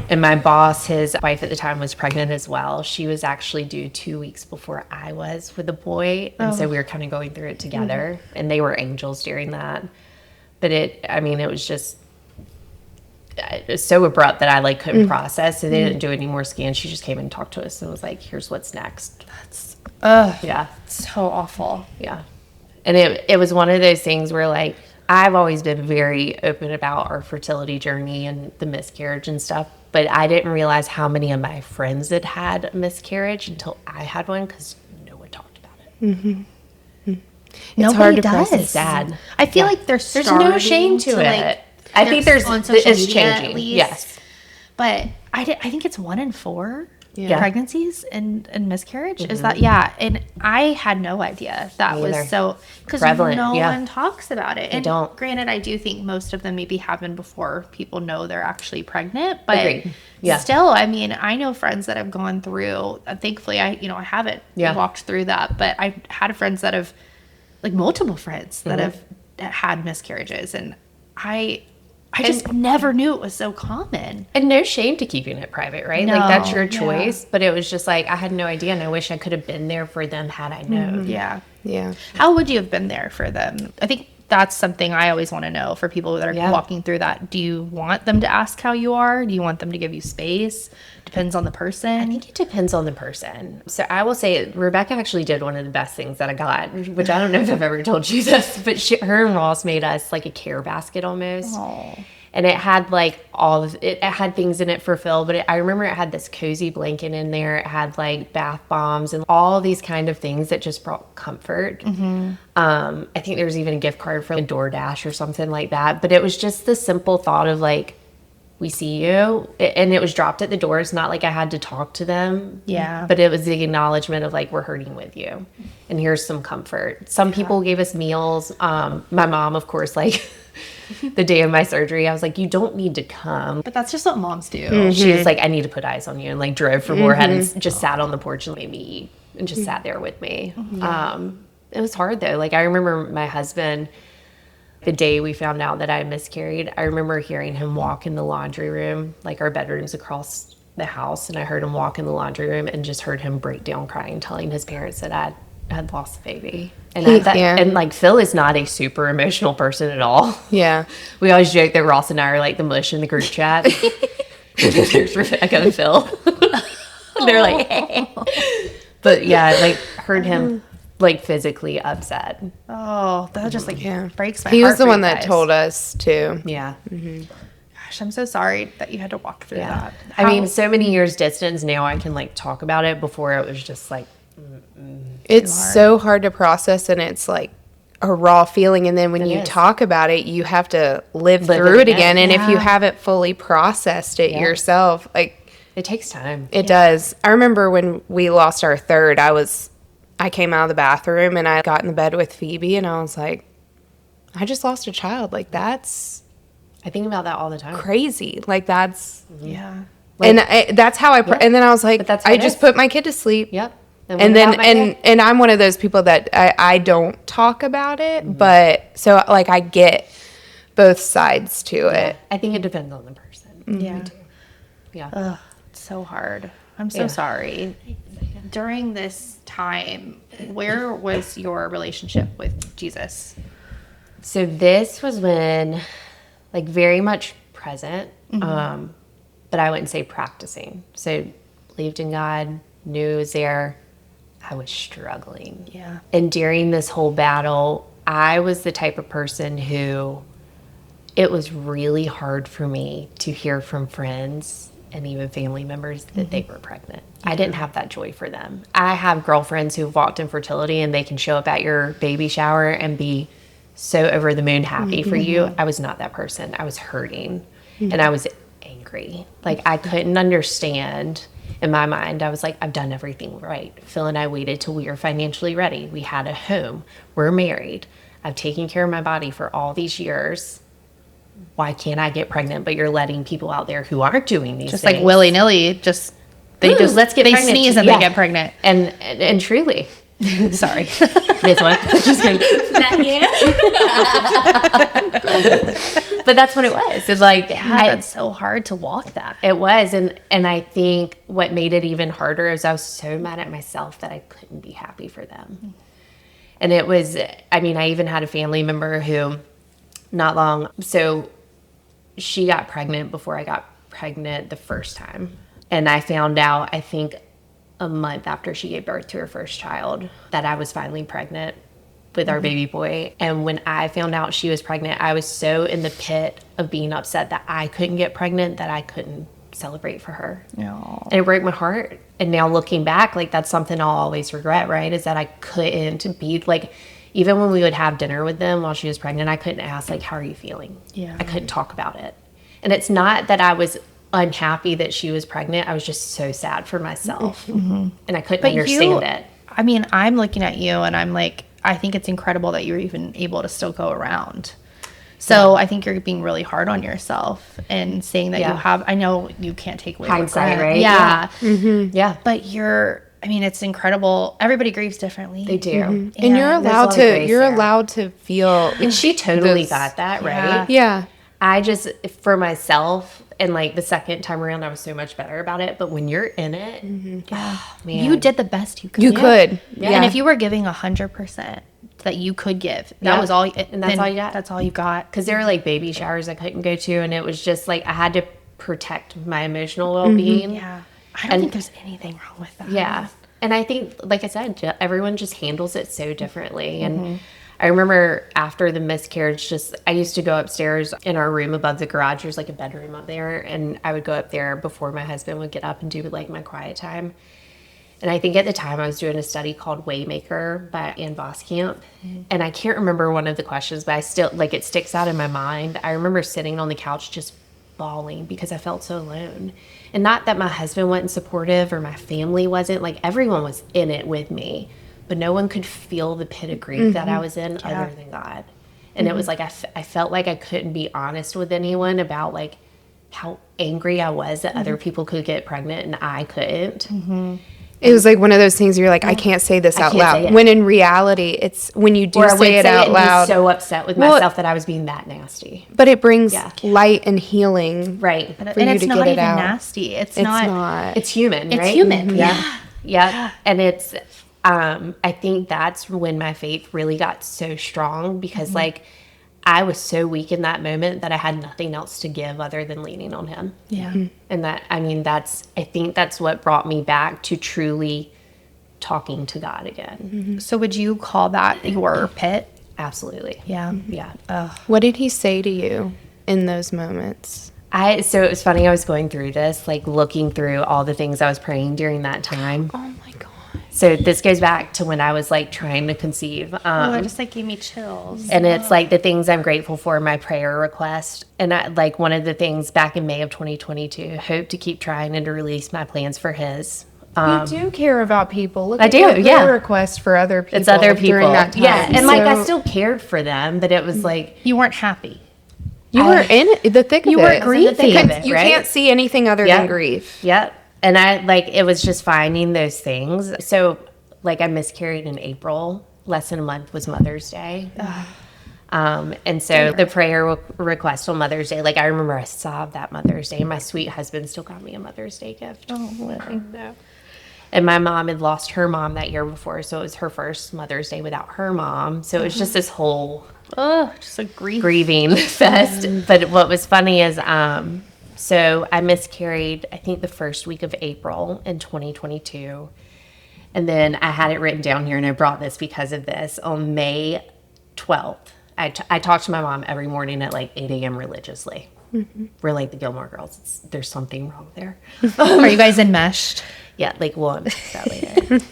B: And my boss, his wife at the time, was pregnant as well. She was actually due 2 weeks before I was with a boy. And so we were kind of going through it together. And they were angels during that. But it was just it was so abrupt that I couldn't process. And they didn't do any more scans. She just came and talked to us and was like, here's what's next.
C: That's
B: Yeah.
C: so awful.
B: Yeah. And it was one of those things where I've always been very open about our fertility journey and the miscarriage and stuff. But I didn't realize how many of my friends had had a miscarriage until I had one because no one talked about it.
A: Mm-hmm.
C: Nobody
A: hard to
C: does.
A: process.
B: It's sad.
C: I feel like there's
B: no shame to it. I think
C: on social
B: it's
C: media,
B: changing.
C: at least.
B: Yes.
C: But I think it's 1 in 4
A: Yeah.
C: pregnancies and miscarriage. Is that, and I had no idea that
B: Me
C: was
B: either.
C: so, because
B: Prevalent,
C: no
B: yeah.
C: one talks about it. And
B: don't.
C: granted, I do think most of them maybe happen before people know they're actually pregnant, but
B: Agreed. Yeah.
C: still, I mean, I know friends that have gone through, thankfully I haven't walked through that, but I've had friends that have, multiple friends that have had miscarriages, and I just never knew it was so common.
B: And no shame to keeping it private, right?
C: No,
B: That's your
C: yeah.
B: choice. But it was just I had no idea, and I wish I could have been there for them had I known.
C: Yeah.
A: Yeah.
C: How would you have been there for them? I think that's something I always want to know for people that are walking through that. Do you want them to ask how you are? Do you want them to give you space? Depends on the person.
B: I think it depends on the person. So I will say Rebecca actually did one of the best things that I got, which I don't know if I've ever told you this, but her and Ross made us a care basket almost.
C: Aww.
B: And it had it had things in it for Phil, but I remember it had this cozy blanket in there. It had bath bombs and all these kind of things that just brought comfort. Mm-hmm. I think there was even a gift card for DoorDash or something like that. But it was just the simple thought of we see you, and it was dropped at the door. It's not like I had to talk to them.
C: Yeah.
B: But it was the acknowledgement of we're hurting with you, and here's some comfort. Some people gave us meals. My mom, of course, the day of my surgery, I was like, you don't need to come.
C: But that's just what moms do.
B: Mm-hmm. She was like, I need to put eyes on you, and drove from Moorhead and just sat on the porch and made me eat and just sat there with me. It was hard though. I remember my husband, the day we found out that I miscarried, I remember hearing him walk in the laundry room, our bedrooms across the house, and I heard him walk in the laundry room and just heard him break down crying, telling his parents that I had lost the baby. And and Phil is not a super emotional person at all.
A: Yeah.
B: We always joke that Ross and I are the mush in the group chat. There's Rebecca and Phil. They're hey. But yeah, heard him physically upset.
C: Oh, that just breaks my heart.
A: He was the
C: for
A: one
C: you
A: that
C: guys.
A: told us too.
B: Yeah.
C: Gosh, I'm so sorry that you had to walk through that.
B: I mean, so many years distance now I can talk about it. Before it was just
A: it's so hard to process, and it's a raw feeling, and then when you talk about it, you have to live through it again. And if you haven't fully processed it yourself,
B: it takes time.
A: It does. I remember when we lost our third, I came out of the bathroom and I got in the bed with Phoebe, and I was like, I just lost a child. That's
B: I think about that all the time.
A: crazy. That's
C: Yeah.
A: that's how I and then I was like,
B: that's
A: I just put my kid to sleep.
B: Yep.
A: And then and I'm one of those people that I don't talk about it, but so I get both sides to it.
B: I think it depends on the person.
C: Yeah.
B: Yeah.
C: Ugh, it's so hard. I'm so sorry. During this time, where was your relationship with Jesus?
B: So this was when, very much present, but I wouldn't say practicing. So believed in God, knew He was there. I was struggling.
C: Yeah.
B: And during this whole battle, I was the type of person who it was really hard for me to hear from friends and even family members that they were pregnant. I didn't have that joy for them. I have girlfriends who've walked in fertility and they can show up at your baby shower and be so over the moon happy for you. I was not that person. I was hurting and I was angry. I couldn't understand. In my mind, I was like, I've done everything right. Phil and I waited till we were financially ready. We had a home. We're married. I've taken care of my body for all these years. Why can't I get pregnant? But you're letting people out there who aren't doing these
C: Just
B: things.
C: willy-nilly, let's get
B: they
C: pregnant.
B: sneeze
C: and they get pregnant.
B: And truly,
C: Sorry.
B: This one. Just kidding. But that's what it was. It's like,
C: That's so hard to walk that.
B: it was. And I think what made it even harder is I was so mad at myself that I couldn't be happy for them. And it was, I mean, I even had a family member who so she got pregnant before I got pregnant the first time. And I found out, I think, a month after she gave birth to her first child, that I was finally pregnant with our baby boy. And when I found out she was pregnant, I was so in the pit of being upset that I couldn't get pregnant that I couldn't celebrate for her.
C: No.
B: And it broke my heart. And now looking back, like, that's something I'll always regret, right? Is that I couldn't be like, even when we would have dinner with them while she was pregnant, I couldn't ask, like, how are you feeling?
C: Yeah.
B: I couldn't talk about it. And it's not that I was unhappy that she was pregnant. I was just so sad for myself. And I couldn't understand it.
C: I mean, I'm looking at you and I'm like, I think it's incredible that you're even able to still go around. So I think you're being really hard on yourself and saying that you have, I know you can't take away
B: Hindsight,
C: regret.
B: right?
C: Yeah.
B: Yeah.
C: But I mean, it's incredible. Everybody grieves differently.
B: They do.
A: And you're allowed to feel.
B: And she totally got that, right?
A: Yeah.
B: I just, for myself, and like the second time around, I was so much better about it. But when you're in it, oh, man.
C: You did the best you could.
A: You could.
B: Yeah.
C: And if you were giving 100% that you could give, that was all.
B: And that's all you got.
C: That's all you got.
B: Because there were like baby showers I couldn't go to. And it was just like, I had to protect my emotional well-being.
C: Yeah. I don't think there's anything wrong with that.
B: Yeah. And I think, like I said, everyone just handles it so differently. And I remember after the miscarriage, I used to go upstairs in our room above the garage. There's like a bedroom up there. And I would go up there before my husband would get up and do like my quiet time. And I think at the time I was doing a study called Waymaker by Ann Voskamp. And I can't remember one of the questions, but I still, like, it sticks out in my mind. I remember sitting on the couch just bawling because I felt so alone. And not that my husband wasn't supportive or my family wasn't, like, everyone was in it with me, but no one could feel the pit of grief that I was in other than God. And it was like, I felt like I couldn't be honest with anyone about like how angry I was that other people could get pregnant and I couldn't.
A: It was like one of those things where you're like, I can't say this out loud. When in reality, it's when you do say it out loud.
B: I was so upset with myself that I was being that nasty.
A: But it brings light and healing.
B: Right.
A: For
C: And
A: you
C: it's
A: to
C: not
A: get it
C: even
A: out.
C: nasty. It's
A: It's
C: not.
A: not.
B: It's human, right?
C: It's human. Yeah.
B: Yeah. And it's, I think that's when my faith really got so strong because like I was so weak in that moment that I had nothing else to give other than leaning on him.
C: Yeah.
B: And that, I mean, I think that's what brought me back to truly talking to God again.
C: So would you call that your pit?
B: Absolutely.
C: Yeah.
B: Yeah.
A: What did he say to you in those moments?
B: So it was funny. I was going through this, like looking through all the things I was praying during that time.
A: Oh my God.
B: So this goes back to when I was like trying to conceive.
C: It just like gave me chills.
B: And it's like the things I'm grateful for in my prayer request. And I, like one of the things back in May of 2022, hope to keep trying and to release my plans for his.
A: You do care about people. Look
B: I
A: at
B: do,
A: your
B: yeah.
A: prayer request for other people.
B: It's other people.
A: During that time.
B: Yeah. And like I
A: So
B: still cared for them, but it was like,
C: You weren't happy.
A: you were in the thick of it.
C: You were grieving.
A: You
B: right?
A: can't see anything other than grief.
B: Yep. And I like, it was just finding those things. So like I miscarried in April, less than a month was Mother's Day. And so the prayer request on Mother's Day, like I remember I sobbed that Mother's Day and my sweet husband still got me a Mother's Day gift.
C: Oh,
B: No. And my mom had lost her mom that year before. So it was her first Mother's Day without her mom. So it was just this whole
C: just a grief.
B: grieving fest. But what was funny is, so I miscarried, I think the first week of April in 2022. And then I had it written down here and I brought this because of this. On May 12th, I talked to my mom every morning at like 8 a.m. religiously. We're like the Gilmore Girls. There's something wrong there.
C: Are you guys enmeshed?
B: Yeah, like we'll unpack that later.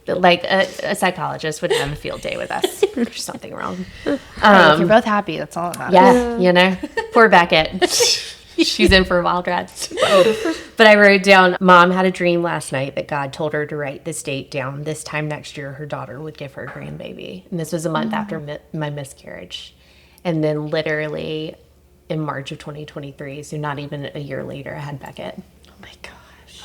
B: Like a psychologist would have a field day with us. There's something wrong.
C: If you're both happy, that's all that matters.
B: Yeah, you know, poor Beckett. She's in for a wild ride. But I wrote down, Mom had a dream last night that God told her to write this date down. This time next year, her daughter would give her a grandbaby. And this was a month after my miscarriage. And then literally in March of 2023, so not even a year later, I had Beckett.
C: Oh my gosh.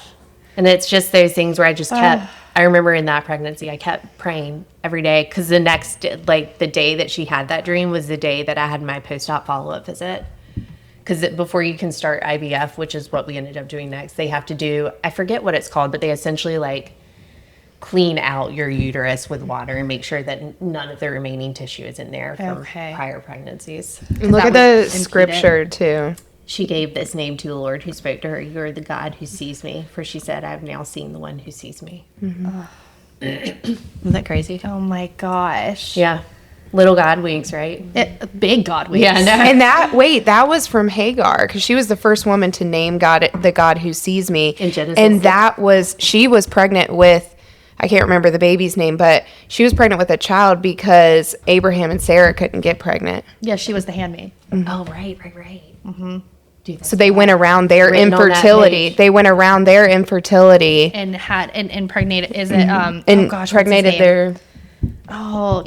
B: And it's just those things where I just kept, I remember in that pregnancy, I kept praying every day because the next, like the day that she had that dream was the day that I had my post-op follow-up visit. Because before you can start IVF, which is what we ended up doing next, they have to do, I forget what it's called, but they essentially like clean out your uterus with water and make sure that none of the remaining tissue is in there from prior pregnancies.
A: And look at the scripture too.
B: She gave this name to the Lord who spoke to her. You are the God who sees me. For she said, I have now seen the one who sees me. Mm-hmm. Isn't that crazy?
C: Oh my gosh.
B: Yeah. Little God winks, right?
C: Big God winks.
B: Yeah, no.
A: And that was from Hagar, because she was the first woman to name God the God who sees me.
B: In Genesis.
A: And she was pregnant with, I can't remember the baby's name, but she was pregnant with a child because Abraham and Sarah couldn't get pregnant.
C: Yeah, she was the handmaid.
B: Mm-hmm. Oh, right. Mm-hmm.
A: So they went around their infertility. They went around their infertility
C: and had and impregnated. Is it
A: impregnated their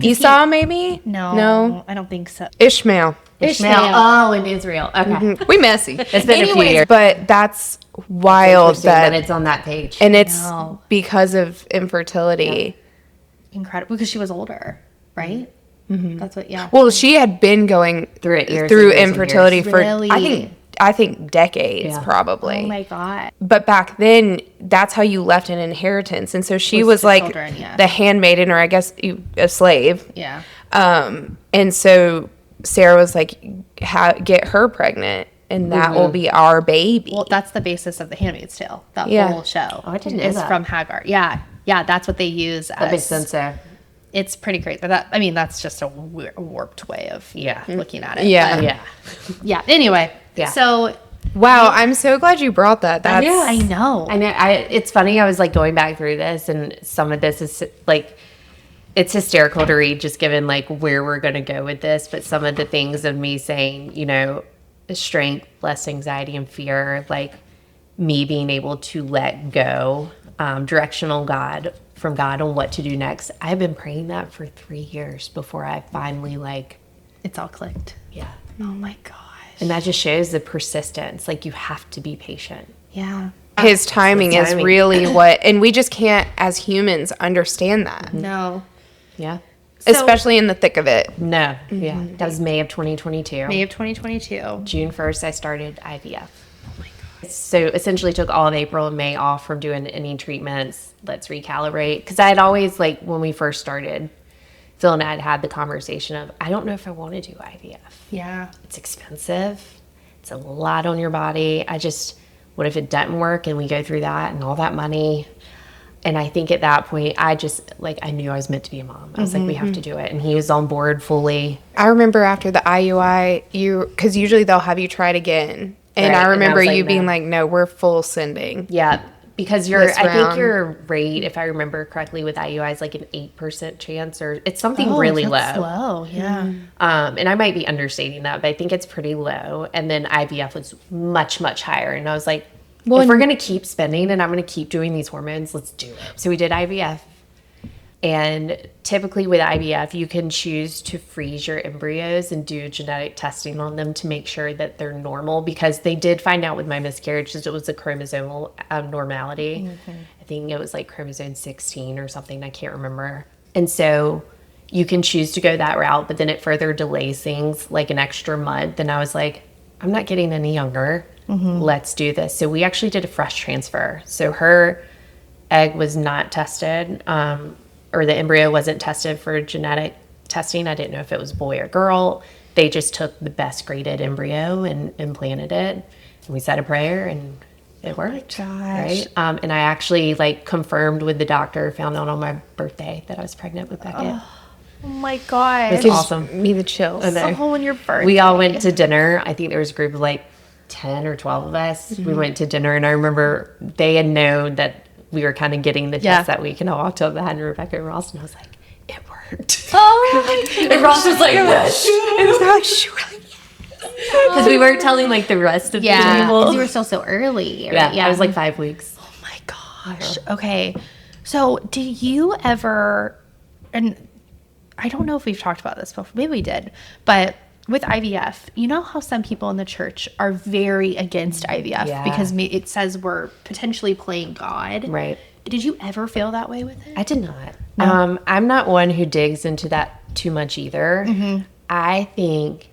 A: Esau? Maybe
C: no, I don't think so.
A: Ishmael.
B: Oh, in Israel. Okay,
A: mm-hmm. We messy.
B: It's been a few years,
A: but that's wild that
B: it's on that page,
A: and it's because of infertility.
C: Yeah. Incredible, because she was older, right? Mm-hmm. That's what. Yeah.
A: Well, she had been going through infertility for I think decades, probably.
C: Oh my God.
A: But back then, that's how you left an inheritance. And so she was like
C: children,
A: the handmaiden, or I guess a slave.
C: Yeah.
A: And so Sarah was like, get her pregnant, and that will be our baby.
C: Well, that's the basis of The Handmaid's Tale. That whole show.
B: Oh, I didn't know
C: is
B: that.
C: from Hagar. Yeah. Yeah, that's what they use as.
B: That makes sense there.
C: It's pretty crazy. But that's just a warped way of looking at it.
A: Yeah.
C: But, yeah. Anyway. Yeah. So.
A: Wow, I'm so glad you brought that.
C: I know.
B: It's funny. I was like going back through this, and some of this is like, it's hysterical to read, just given like where we're going to go with this. But some of the things of me saying, strength, less anxiety and fear, like me being able to let go, directional from God on what to do next. I've been praying that for 3 years before I finally
C: it's all clicked.
B: Yeah.
C: Oh my gosh.
B: And that just shows the persistence. Like, you have to be patient.
C: Yeah.
A: His timing is really and we just can't, as humans, understand that.
C: No.
B: Yeah.
A: Especially in the thick of it.
B: No. Mm-hmm. Yeah. That was May of 2022.
C: May of 2022.
B: June 1st, I started IVF. Oh my God. So essentially took all of April and May off from doing any treatments. Let's recalibrate. Because I had always, when we first started, Phil and I had the conversation of, I don't know if I want to do IVF.
C: Yeah.
B: It's expensive. It's a lot on your body. What if it doesn't work and we go through that and all that money? And I think at that point, I knew I was meant to be a mom. I was like, we have to do it. And he was on board fully.
A: I remember after the IUI, because usually they'll have you try it again. And I remember you being like, no, we're full sending.
B: Yeah. Because I think your rate, if I remember correctly, with IUI is like an 8% chance, or it's something really low.
C: Low, yeah.
B: And I might be understating that, but I think it's pretty low. And then IVF was much, much higher. And I was like, if we're going to keep spending and I'm going to keep doing these hormones, let's do it. So we did IVF. And typically with IVF, you can choose to freeze your embryos and do genetic testing on them to make sure that they're normal, because they did find out with my miscarriage that it was a chromosomal abnormality. Mm-hmm. I think it was like chromosome 16 or something. I can't remember. And so you can choose to go that route, but then it further delays things like an extra month. And I was like, I'm not getting any younger. Mm-hmm. Let's do this. So we actually did a fresh transfer. So her egg was not tested, or the embryo wasn't tested for genetic testing. I didn't know if it was boy or girl. They just took the best graded embryo and implanted it. And we said a prayer and it worked.
C: Oh my gosh.
B: Right? And I actually confirmed with the doctor, found out on my birthday that I was pregnant with Beckett.
C: Oh my God.
B: It was awesome.
A: Me the chills.
C: Oh, when your birthday.
B: We all went to dinner. I think there was a group of 10 or 12 of us. Mm-hmm. We went to dinner, and I remember they had known that we were kind of getting the test that week, and I walked up behind Rebecca and Ross, and I was like, it worked.
C: Oh,
B: and Ross was like, what? And they're like, sure. Because we weren't telling the rest of the people.
C: Because you were still so early. Right?
B: Yeah, I was 5 weeks.
C: Oh my gosh. Okay. So did you ever, and I don't know if we've talked about this before, maybe we did, but with IVF, you know how some people in the church are very against IVF because it says we're potentially playing God?
B: Right.
C: Did you ever feel that way with it?
B: I did not. No. I'm not one who digs into that too much either. I think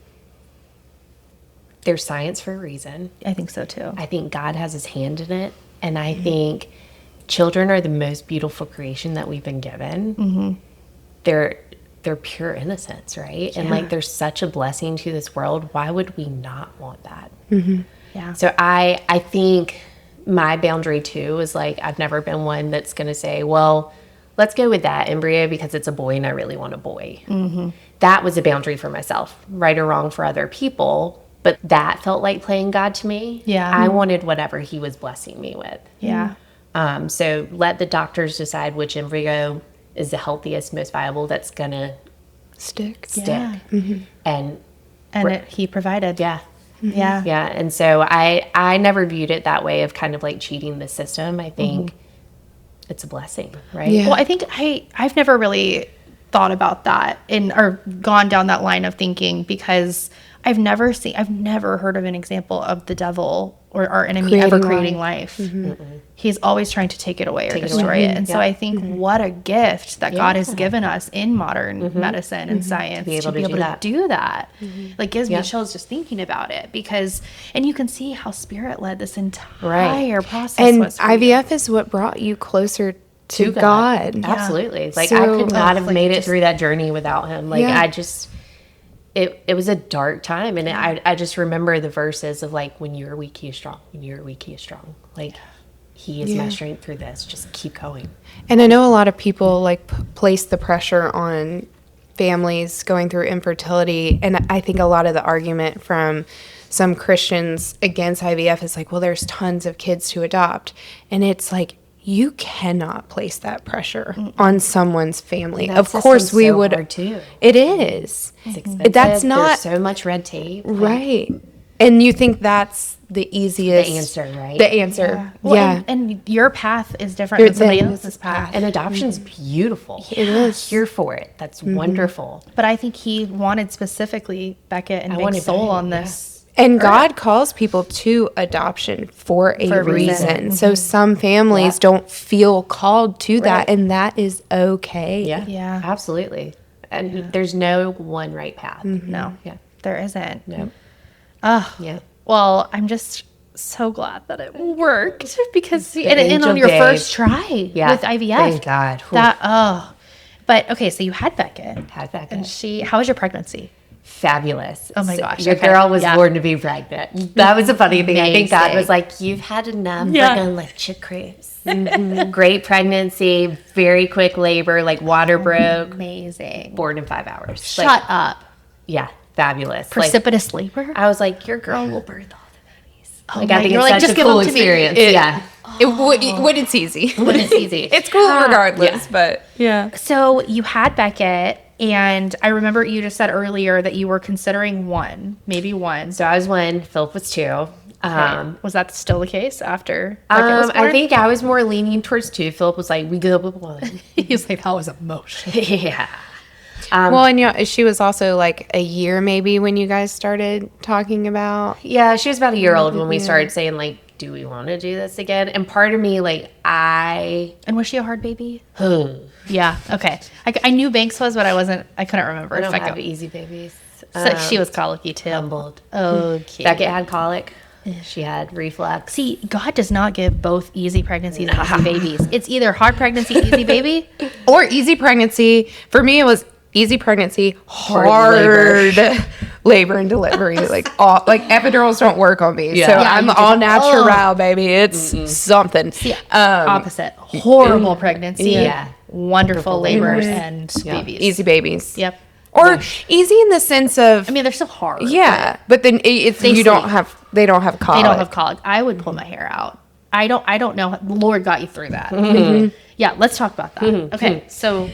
B: there's science for a reason.
C: I think so too.
B: I think God has his hand in it. And I think children are the most beautiful creation that we've been given. They're pure innocence, right? And like, they're such a blessing to this world. Why would we not want that?
C: Yeah.
B: So I think my boundary too is like, I've never been one that's going to say, well, let's go with that embryo because it's a boy and I really want a boy. That was a boundary for myself, right or wrong for other people. But that felt like playing God to me.
C: Yeah.
B: I wanted whatever he was blessing me with.
C: Yeah.
B: So let the doctors decide which embryo is the healthiest, most viable, that's going to
A: Stick.
C: Yeah.
B: And
C: He provided.
B: yeah.
C: Yeah.
B: Yeah. And so I never viewed it that way of kind of like cheating the system. I think it's a blessing, right?
A: Yeah.
C: Well, I think I've never really thought about that or gone down that line of thinking, because I've never heard of an example of the devil or our enemy ever creating life. He's always trying to take it away or destroy it. And so I think what a gift that God has given us in modern medicine and science to be able to do that. Like, gives me chills just thinking about it, because, and you can see how spirit led this entire process
A: And
C: was for you.
A: IVF is what brought you closer to God.
B: Absolutely. Like,
A: So-
B: I could not have
C: like,
B: made it
C: just-
B: through that journey without him. Like,
A: Yeah.
B: I just, it was a dark time. And I just remember the verses of like, when you're weak, he is strong. When you're weak, he is strong. Like, he is my strength through this. Just keep going.
A: And I know a lot of people like place the pressure on families going through infertility. And I think a lot of the argument from some Christians against IVF is like, well, there's tons of kids to adopt. And it's like, you cannot place that pressure on someone's family.
B: That
A: Of course,
B: system's
A: we
B: so
A: would.
B: hard, too.
A: It is.
B: It's expensive.
A: That's not
B: There's so much red tape.
A: right. And you think that's the easiest
B: answer, right?
A: The answer.
C: Well,
A: Yeah.
C: and your path is different than somebody
A: Your-
C: else's path.
B: And adoption's beautiful.
A: It is.
B: Here for it. That's wonderful.
C: But I think he wanted specifically Beckett and Big
B: wanted
C: Soul
B: Beckett,
C: on this.
A: And God calls people to adoption for a reason. So some families don't feel called to that, and that is okay.
B: Yeah.
C: Yeah.
B: Absolutely. And there's no one right path.
C: No,
B: Yeah.
C: there isn't.
B: No.
C: Oh,
B: Yeah.
C: well, I'm just so glad that it worked, because and
B: angel
C: on your
B: babe.
C: first try with IVF.
B: Thank God.
C: But okay, so you had Beckett.
B: Had Beckett.
C: And how was your pregnancy?
B: Fabulous.
C: Oh my gosh,
B: Your
C: okay.
B: girl was
C: Yeah.
B: born to be pregnant. That was a funny thing. I think God
C: Amazing.
B: was like, you've had enough.
C: Yeah.
B: We're going to lift your cruise. Great pregnancy, very quick labor, like water broke,
C: Amazing.
B: born in 5 hours.
C: Shut up.
B: Yeah, fabulous.
C: Precipitous labor?
B: I was like, your girl will birth all the babies.
C: Oh
B: Like,
C: my-
B: I think
C: you're
B: it's
C: like,
B: such
C: just
B: a
C: give
B: cool
C: them to me.
B: experience. Yeah.
A: When it's easy.
B: When it's easy.
A: It's cool regardless, but yeah.
C: So you had Beckett, and I remember you just said earlier that you were considering maybe one.
B: So I was 1, Philip was 2.
C: Was that still the case after Beckett was born?
B: I think I was more leaning towards 2. Philip was like, we go with 1.
C: He's like, that was emotion.
B: Yeah.
A: Well, and she was also like a year maybe when you guys started talking about.
B: Yeah, she was about a year old when we started saying, like, do we want to do this again? And part of me, like,
C: And was she a hard baby? Yeah. Okay. I knew Banks was, but I couldn't remember.
B: I
C: if
B: don't
C: I
B: have
C: could.
B: easy babies.
C: So she was colicky too.
B: Humbled.
C: Okay.
B: Beckett had colic. She had reflux.
C: See, God does not give both easy pregnancies and easy babies. It's either hard pregnancy, easy baby.
A: Or easy pregnancy. For me, it was easy pregnancy, hard labor and delivery. Like epidurals don't work on me. So
C: Yeah,
A: I'm
C: you
A: all natural, baby. It's something.
C: Opposite. Horrible pregnancy.
B: Yeah.
C: Wonderful labor and babies.
A: Easy babies.
C: Yep.
A: Or easy in the sense of
C: I mean, they're still hard.
A: yeah, but then it's
C: They
A: don't
C: sleep.
A: have they don't have colic.
C: They don't have colic. I would pull my hair out. I don't know. The Lord got you through that. Yeah, let's talk about that. Okay, so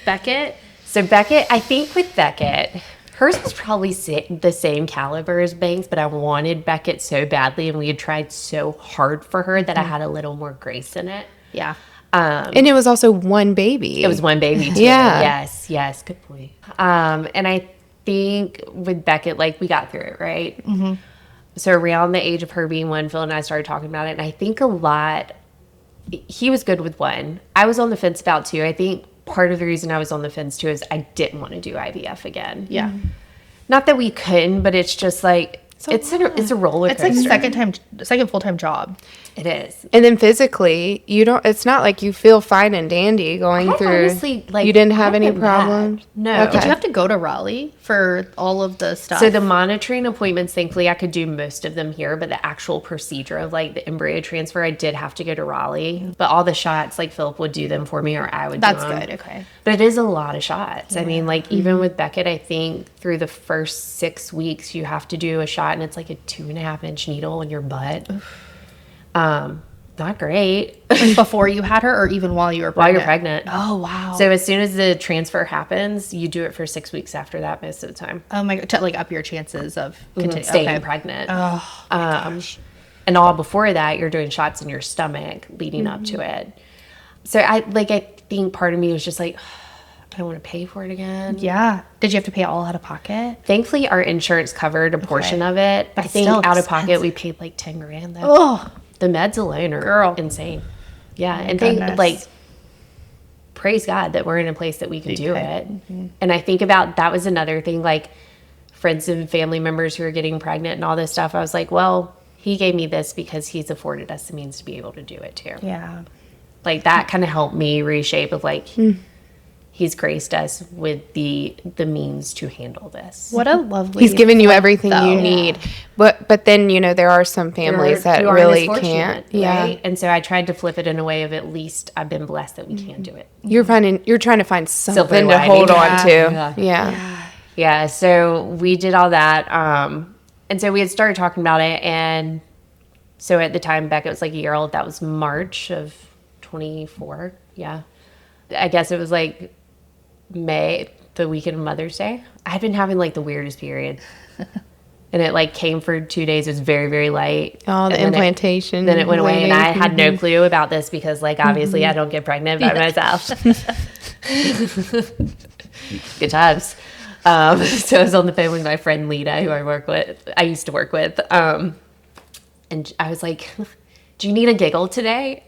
C: Beckett.
B: So Beckett, I think with Beckett, hers was probably the same caliber as Banks, but I wanted Beckett so badly, and we had tried so hard for her that I had a little more grace in it.
C: Yeah.
A: And it was also one baby.
B: It was one baby too.
A: Yeah.
B: Yes, good point. And I think with Beckett, like, we got through it, right? So around the age of her being 1, Phil and I started talking about it, and I think a lot he was good with one. I was on the fence about two. I think part of the reason I was on the fence too is I didn't want to do IVF again.
C: Yeah.
B: Not that we couldn't, but it's just like it's a roller coaster.
C: It's like a second full-time job.
B: It is.
A: And then physically, it's not like you feel fine and dandy going through.
B: Honestly, like,
A: you didn't have
B: I
A: any
B: wasn't
A: problems?
B: mad. No.
A: Okay.
C: Did you have to go to Raleigh for all of the stuff?
B: So the monitoring appointments, thankfully, I could do most of them here, but the actual procedure of like the embryo transfer, I did have to go to Raleigh. But all the shots, like Philip would do them for me, or I would do
C: That's
B: them.
C: good. Okay.
B: But it is a lot of shots. I mean, like even with Beckett, I think through the first 6 weeks, you have to do a shot, and it's like a 2.5-inch needle in your butt. Not great.
C: Like before you had her, or even while you were
B: While
C: pregnant?
B: you're pregnant.
C: Oh, wow.
B: So as soon as the transfer happens, you do it for 6 weeks after that most of the time.
C: Oh my god, to like up your chances of
B: Staying pregnant. And all before that, you're doing shots in your stomach leading up to it. So I think part of me was just like, I don't want to pay for it again.
C: Yeah. Did you have to pay all out of pocket?
B: Thankfully, our insurance covered a portion of it.
C: But
B: I think
C: still
B: out of pocket,
C: expensive.
B: we paid like $10,000 though.
C: Oh,
B: The meds alone are insane. Yeah, and
C: goodness.
B: praise God that we're in a place that we can do it. And I think about that was another thing, like friends and family members who are getting pregnant and all this stuff. I was like, well, he gave me this because he's afforded us the means to be able to do it too.
C: yeah.
B: Like that kind of helped me reshape of like, he's graced us with the means to handle this.
C: What a lovely.
A: He's given you
C: flip,
A: everything
C: though.
A: you need. But then, there are some families that
B: who aren't as
A: really
B: fortunate,
A: can't.
B: right?
A: Yeah.
B: And so I tried to flip it in a way of at least I've been blessed that we can do it.
A: You're trying to find something to
B: lining.
A: hold on
B: Yeah.
A: to. Yeah.
B: Yeah, so we did all that. And so we had started talking about it. And so at the time, Becca was like a year old. That was March of 24. Yeah. I guess it was like May, the weekend of Mother's Day. I've been having like the weirdest period. And it like came for 2 days. It was very, very light.
A: Oh, the
B: And
A: implantation.
B: Then it went away, and I had no
A: Mhm.
B: clue about this because, like, obviously I don't get pregnant by myself. Good times. So I was on the phone with my friend Lita, who I used to work with. And I was like, do you need a giggle today?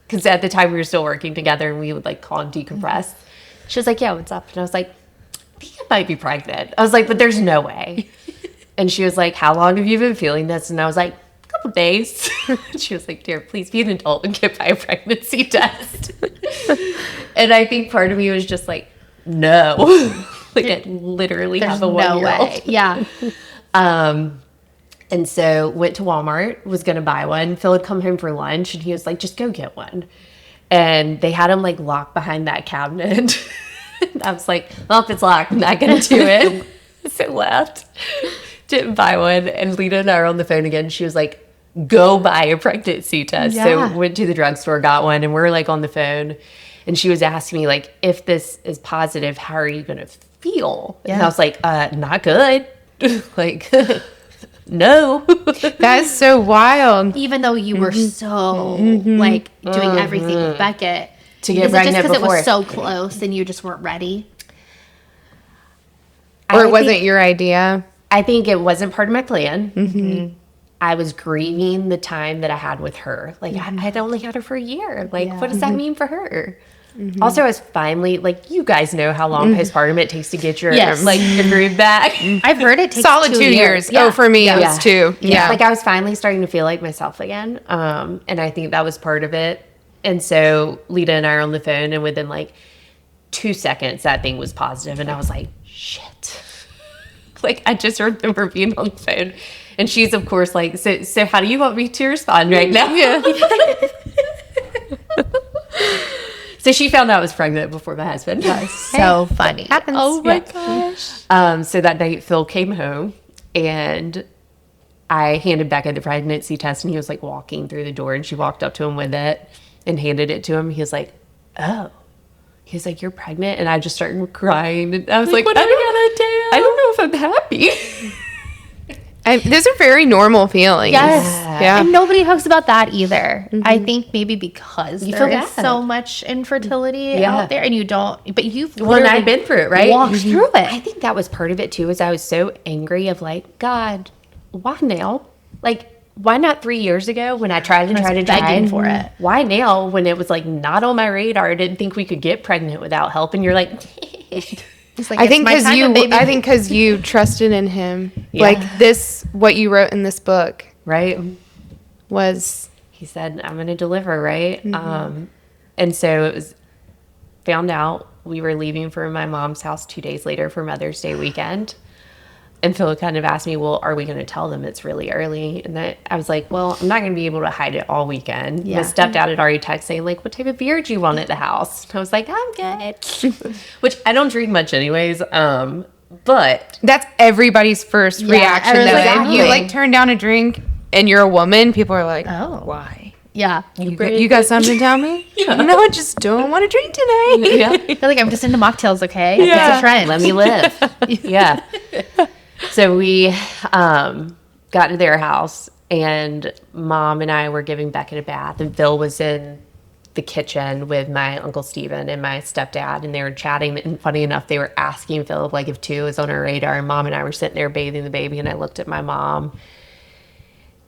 B: Because at the time we were still working together, and we would like call and decompress. She was like, yeah, what's up? And I was like, I think I might be pregnant. I was like, but there's no way. And she was like, how long have you been feeling this? And I was like, a couple days. She was like, dear, please be an adult and get by a pregnancy test. And I think part of me was just like, no. Like I literally have a 1-year-old.
C: Yeah.
B: And so went to Walmart, was going to buy one. Phil had come home for lunch, and he was like, just go get one. And they had him like locked behind that cabinet. I was like, well, if it's locked, I'm not going to do it. So left. Didn't buy one. And Lita and I are on the phone again. She was like, go buy a pregnancy test.
C: Yeah.
B: So went to the drugstore, got one, and we're like on the phone. And she was asking me like, if this is positive, how are you going to feel? And I was like, not good. Like, no.
A: That is so wild.
C: Even though you were so like doing everything with Beckett
B: To get
C: is it just
B: pregnant
C: because it
B: before.
C: was so close and you just weren't ready?
A: Or it wasn't your idea.
B: I think it wasn't part of my plan. I was grieving the time that I had with her. Like, I'd only had her for a year. Like, what does that mean for her? Also, I was finally, like, you guys know how long postpartum it takes to get your,
C: Yes.
B: like, your groove back.
C: I've heard it takes
A: Solid 2 years.
C: Yeah.
A: Oh, for me, it was 2. Yeah.
B: Like, I was finally starting to feel like myself again. And I think that was part of it. And so Lita and I are on the phone, and within, like, 2 seconds, that thing was positive. And I was like, shit. Like, I just remember being on the phone. And she's, of course, like, so how do you want me to respond right now? Yeah. So she found out I was pregnant before my husband.
C: So funny.
A: Happens.
C: Oh my
B: Yeah.
C: gosh.
B: So that night, Phil came home, and I handed Becca the pregnancy test, and he was, like, walking through the door, and she walked up to him with it and handed it to him. He was like, oh. He was like, you're pregnant? And I just started crying. And I was like,
C: what are we gonna do?
B: I don't know if I'm happy.
A: Those are very normal feelings.
C: Yes.
A: Yeah.
C: And nobody talks about that either. I think maybe because
B: You
C: there
B: feel
C: is
B: bad.
C: so much infertility
B: Yeah.
C: out there, and you don't. But you've
B: Well, and
C: literally
B: I've been through it, right?
C: Walked through it.
B: I think that was part of it too, is I was so angry of like, God, why now? Like, why not 3 years ago when I tried
C: begging for it.
B: Why now when it was like not on my radar? I didn't think we could get pregnant without help. And you're like,
C: It's like,
A: I think
C: it's my time, baby.
A: because you trusted in him.
B: Yeah.
A: Like this, what you wrote in this book
B: right?
A: was.
B: He said, I'm going to deliver, right? And so it was found out we were leaving for my mom's house 2 days later for Mother's Day weekend. And Phil kind of asked me, well, are we going to tell them it's really early? And I was like, well, I'm not going to be able to hide it all weekend.
C: Yeah.
B: My stepdad had already texted saying, like, what type of beer do you want at the house? And I was like, I'm good. Which I don't drink much anyways. But
A: That's everybody's first reaction. Though.
C: exactly.
A: If you like turn down a drink and you're a woman, people are like,
C: Oh.
A: why?
C: Yeah.
A: You got something to tell me? No, I just don't want to drink tonight.
B: yeah,
C: I feel like I'm just into mocktails, okay?
A: Yeah.
C: It's a trend.
B: let me live. Yeah. So we got to their house, and Mom and I were giving Beckett a bath, and Phil was in the kitchen with my Uncle Steven and my stepdad, and they were chatting. And funny enough, they were asking Phil like if 2 was on her radar, and Mom and I were sitting there bathing the baby, and I looked at my mom,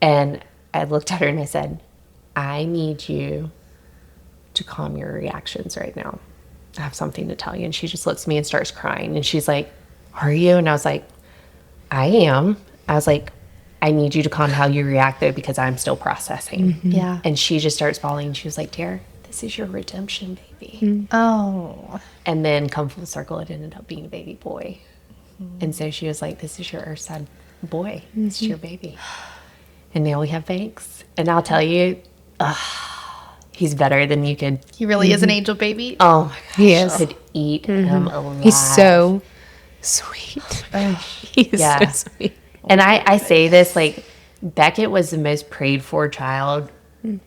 B: and I looked at her and I said, I need you to calm your reactions right now. I have something to tell you. And she just looks at me and starts crying, and she's like, are you? And I was like, I am. I was like, I need you to calm how you react though, because I'm still processing.
C: Yeah.
B: And she just starts bawling. And she was like, Tara, this is your redemption, baby.
C: Oh.
B: And then come full circle, it ended up being a baby boy. And so she was like, this is your Earthside boy. This is your baby. And now we have Banks. And I'll tell you, he's better than you could.
C: He really is an angel baby.
B: Oh my gosh.
A: He is.
B: Could eat him alive.
A: He's so sweet. He's
B: Yeah.
A: so sweet.
B: And I say this, like, Beckett was the most prayed for child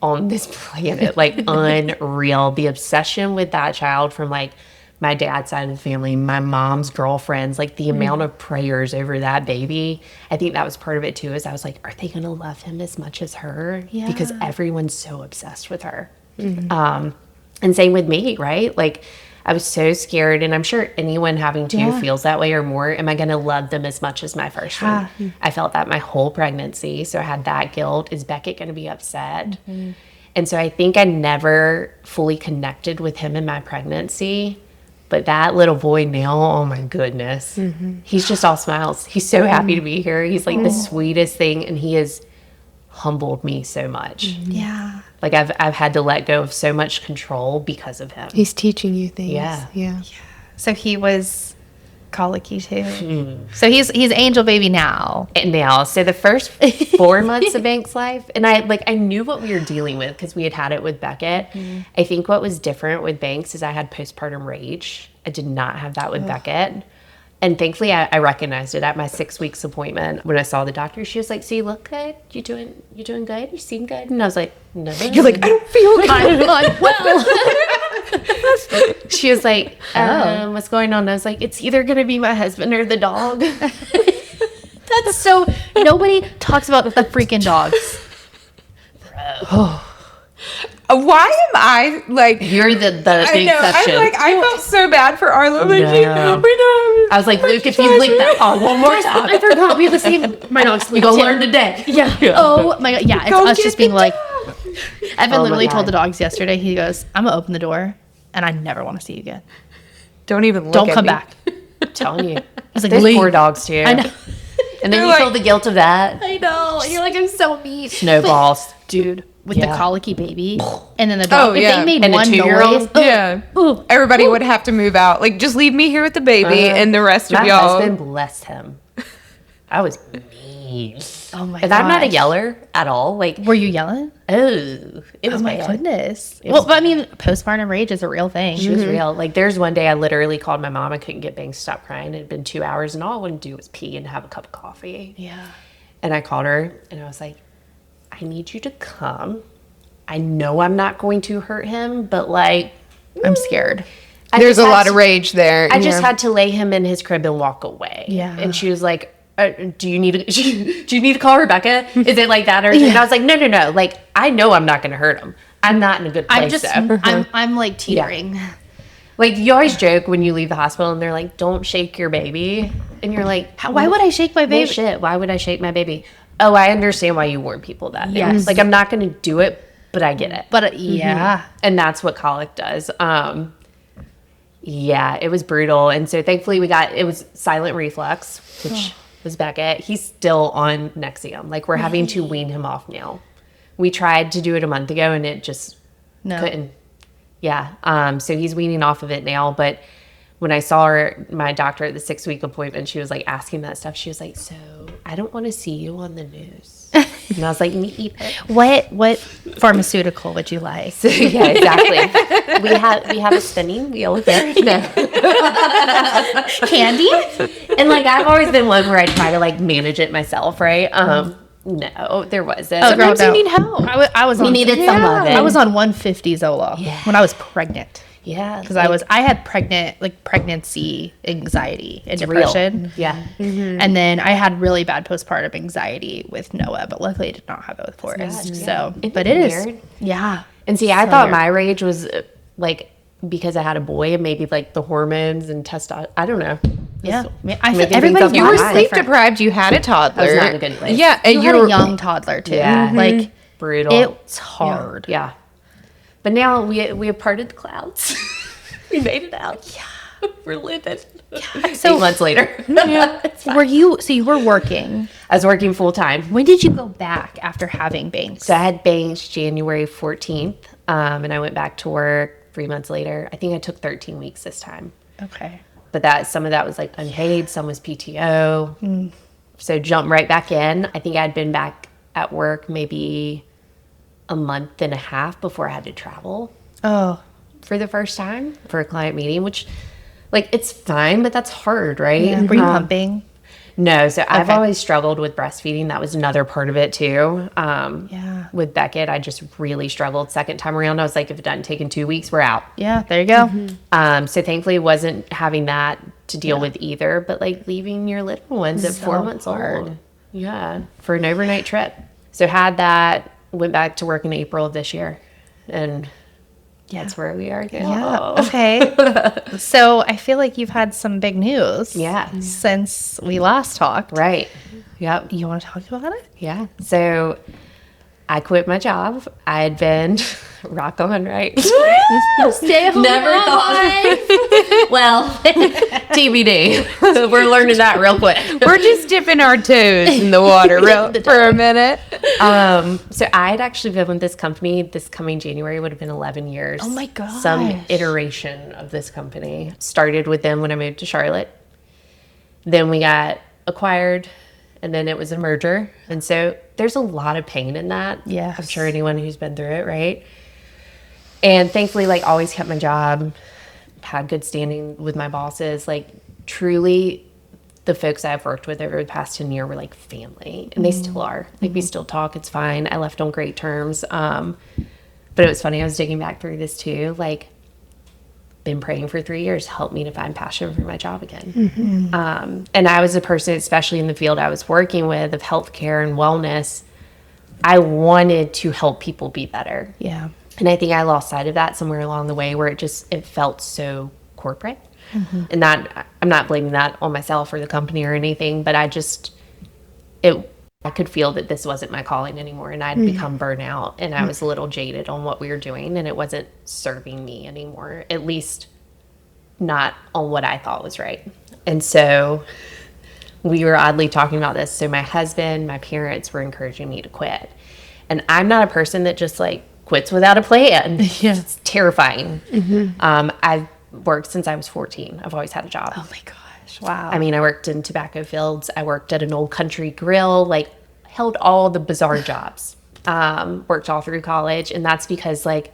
B: on this planet. Like, unreal. The obsession with that child from, like, my dad's side of the family, my mom's girlfriends, like, the amount of prayers over that baby. I think that was part of it, too, is I was like, are they going to love him as much as her?
C: Yeah.
B: Because everyone's so obsessed with her. And same with me, right? Like, I was so scared, and I'm sure anyone having 2 feels that way or more. Am I going to love them as much as my first one? I felt that my whole pregnancy, so I had that guilt. Is Beckett going to be upset? And so I think I never fully connected with him in my pregnancy. But that little boy now, oh my goodness, he's just all smiles. He's so happy to be here. He's like the sweetest thing, and he has humbled me so much.
C: Yeah.
B: Like I've had to let go of so much control because of him.
A: He's teaching you things.
B: Yeah.
C: So he was colicky too. So he's angel baby now.
B: And now, so the first 4 months of Bank's life, and I knew what we were dealing with because we had it with Beckett. I think what was different with Banks is I had postpartum rage. I did not have that with Beckett. And thankfully, I recognized it at my 6 weeks appointment when I saw the doctor. She was like, "So you look good. You doing good. You seem good." And I was like, "No."
A: You're like, I don't feel good.
C: I'm well.
B: She was like, "What's going on?" I was like, "It's either gonna be my husband or the dog."
C: That's so. Nobody talks about the freaking dogs.
A: Why am I like?
B: You're the
A: I know.
B: exception.
A: I felt so bad for Arlo. Like,
B: No.
A: we know.
B: I was like, Luke, if you lick that paw one more time,
C: I forgot we have the same. My dog's
B: you gonna learn today.
C: Yeah. Oh my god. Yeah. It's
A: Go
C: us
A: get
C: just
A: the
C: being like.
A: dog.
C: Evan
B: Oh my
C: literally
B: God.
C: told the dogs yesterday. He goes, "I'm gonna open the door, and I never want to see you again.
A: Don't even look
C: Don't
A: at
C: come
A: me.
C: back."
B: I'm telling you.
C: He's like,
B: Those
C: "Leave."
B: poor dogs too.
C: I know.
B: And then
A: They're
B: you
A: like-
B: feel the guilt of that.
C: I know. And you're like, I'm so mean.
B: Snowballs.
C: Dude, with
B: Yeah.
C: the colicky baby, and then the dog.
A: Oh,
C: if
A: yeah.
C: they made
B: And a
C: one
B: 2-year-old?
C: noise,
A: Yeah.
C: ooh,
A: Everybody would have to move out. Like, just leave me here with the baby, and the rest of
B: My
A: y'all.
B: husband blessed him. I was mean.
C: oh my
B: And I'm not a
C: gosh.
B: yeller at all. Like,
C: Were you yelling?
B: it was
C: Oh my
B: bad.
C: goodness.
B: It
C: Well,
B: was
C: but I mean, postpartum rage is a real thing.
B: She was real. Like, there's one day I literally called my mom. I couldn't get Banks to stop crying. It had been 2 hours, and all I wanted to do was pee and have a cup of coffee.
C: Yeah.
B: And I called her, and I was like, I need you to come. I know I'm not going to hurt him, but, like,
C: I'm scared.
B: I
A: There's
B: just
A: a
B: had
A: lot
B: to-
A: of rage there.
B: I just had to lay him in his crib and walk away.
C: Yeah.
B: And she was like, do you need to call Rebecca? Is it like that? Or and I was like, no. Like, I know I'm not going to hurt him. I'm not in a good place.
C: I'm just,
B: though.
C: I'm like teetering.
B: Like, you always joke when you leave the hospital and they're like, don't shake your baby. And you're like,
C: Why would I shake my baby?
B: Bullshit. Why would I shake my baby? oh, I understand why you warn people that.
C: Yes.
B: Like, I'm not going to do it, but I get it.
C: But yeah.
B: And that's what colic does. Yeah, it was brutal. And so thankfully it was silent reflux, which was Beckett. He's still on Nexium. Like, we're having to wean him off now. We tried to do it a month ago and it just couldn't. Yeah. So he's weaning off of it now. But when I saw my doctor at the 6-week appointment, she was like asking that stuff. She was like, so I don't want to see you on the news. And I was like, me either.
C: What pharmaceutical would you like?
B: So, yeah, exactly. we have a spinning wheel here. No.
C: Candy?
B: And like, I've always been one where I try to like manage it myself, right? No, there wasn't.
C: Oh,
A: Sometimes you need help.
C: I was
B: We
C: on,
B: needed some of it.
C: I was on 150 Zoloft when I was pregnant.
B: Yeah.
C: Because I had pregnancy anxiety and depression.
B: Real. Yeah.
C: And then I had really bad postpartum anxiety with Noah, but luckily I did not have it with Forrest.
B: bad,
C: So,
B: Isn't
C: but
B: it
C: it is.
B: weird?
C: Yeah.
B: And see, I
C: So
B: thought
C: weird.
B: my rage was like because I had a boy and maybe like the hormones and testosterone. I don't know.
C: Yeah.
B: Just
C: I mean, I feel
B: making
C: everybody's
B: things up
A: You
B: in
A: were
B: my
C: body's
B: mind.
A: sleep deprived. You had a toddler.
B: I was not in a good place.
A: Yeah, and
C: You had a young toddler too.
B: Yeah.
C: Like
B: Brutal.
C: it's hard.
B: Yeah. But now we have parted the clouds. We made it out. Yeah. We're living.
C: So
B: 8 months later.
C: you were working.
B: I was working full time.
C: When did you go back after having Banks?
B: So I had bangs January 14th, and I went back to work 3 months later. I think I took 13 weeks this time.
C: Okay.
B: But some of that was like unpaid, some was PTO. So jumped right back in. I think I'd been back at work maybe a month and a half before I had to travel
C: Oh.
B: for the first time for a client meeting, which like it's fine, but that's hard, right?
C: Yeah. Were you pumping?
B: No, so I've
C: Okay.
B: always struggled with breastfeeding. That was another part of it too.
C: Yeah.
B: With Beckett, I just really struggled. Second time around, I was like, if it doesn't take in 2 weeks, we're out.
C: Yeah. There you go.
B: So thankfully, wasn't having that to deal with either. But like leaving your little ones at 4 months
C: hard.
B: old, yeah, for an overnight trip. So had that. Went back to work in April of this year, and that's where we are now.
C: Yeah. Okay. So I feel like you've had some big news.
B: Yeah.
C: Since we last talked.
B: Right. Yep.
C: You want to talk about it?
B: Yeah. So I quit my job. I had been rock on, right?
C: Stay home.
B: Never thought. Well, TBD. We're learning that real quick.
A: We're just dipping our toes in the water for a minute.
B: So I had actually been with this company. This coming January would have been 11 years.
C: Oh my gosh.
B: Some iteration of this company. Started with them when I moved to Charlotte. Then we got acquired, and then it was a merger. And so there's a lot of pain in that.
C: Yes.
B: I'm sure anyone who's been through it, right? And thankfully, like, always kept my job, had good standing with my bosses. Like, truly, the folks I've worked with over the past 10 years were like family, and they still are. Like, we still talk. It's fine. I left on great terms. But it was funny. I was digging back through this too. Like, been praying for 3 years, helped me to find passion for my job again. And I was a person, especially in the field I was working with of healthcare and wellness, I wanted to help people be better.
C: Yeah.
B: And I think I lost sight of that somewhere along the way where it felt so corporate. And that, I'm not blaming that on myself or the company or anything, but I could feel that this wasn't my calling anymore, and I'd become burnout, and I was a little jaded on what we were doing, and it wasn't serving me anymore, at least not on what I thought was right. And so we were oddly talking about this. So my husband, my parents were encouraging me to quit. And I'm not a person that just like quits without a plan.
C: Yeah.
B: It's terrifying. I've worked since I was 14. I've always had a job.
C: Oh my gosh. Wow.
B: I mean, I worked in tobacco fields. I worked at an old country grill, like held all the bizarre jobs, worked all through college. And that's because like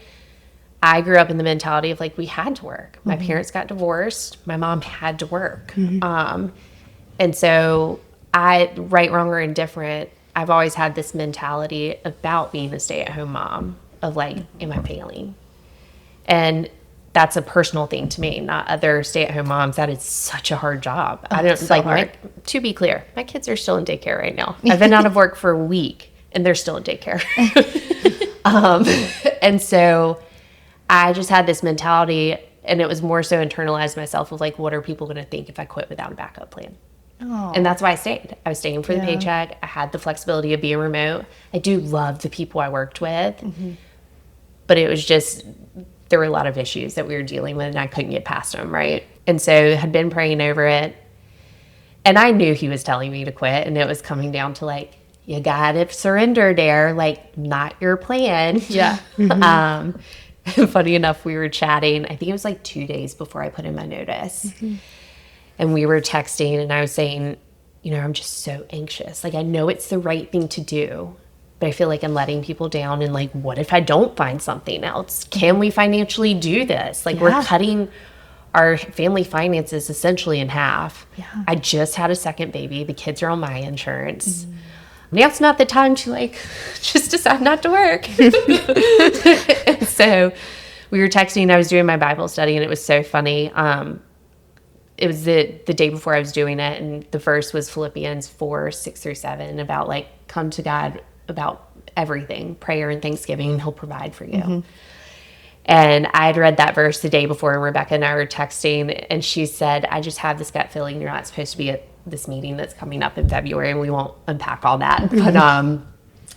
B: I grew up in the mentality of like, we had to work. My parents got divorced. My mom had to work. And so right, wrong, or indifferent, I've always had this mentality about being a stay-at-home mom of like, am I failing? And that's a personal thing to me, not other stay-at-home moms. That is such a hard job. I don't
C: so
B: like
C: hard.
B: to be clear, my kids are still in daycare right now. I've been out of work for a week and they're still in daycare. And so I just had this mentality, and it was more so internalized myself of like, what are people going to think if I quit without a backup plan?
C: Oh.
B: And that's why I stayed. I was staying for the paycheck. I had the flexibility of being remote. I do love the people I worked with, but it was just, there were a lot of issues that we were dealing with and I couldn't get past them, right? And so had been praying over it. And I knew he was telling me to quit, and it was coming down to like, you gotta surrender there, like not your plan.
C: Yeah.
B: Funny enough, we were chatting, I think it was like 2 days before I put in my notice. And we were texting, and I was saying, you know, I'm just so anxious. Like, I know it's the right thing to do, but I feel like I'm letting people down. And like, what if I don't find something else? Can we financially do this? Like, we're cutting our family finances essentially in half. I just had a second baby. The kids are on my insurance. Now it's not the time to like just decide not to work. So we were texting. I was doing my Bible study, and it was so funny. It was the day before I was doing it, and the verse was Philippians 4:6-7, about like, come to God about everything, prayer and thanksgiving, and he'll provide for you. And I had read that verse the day before, and Rebecca and I were texting, and she said, I just have this gut feeling you're not supposed to be at this meeting that's coming up in February, and we won't unpack all that. But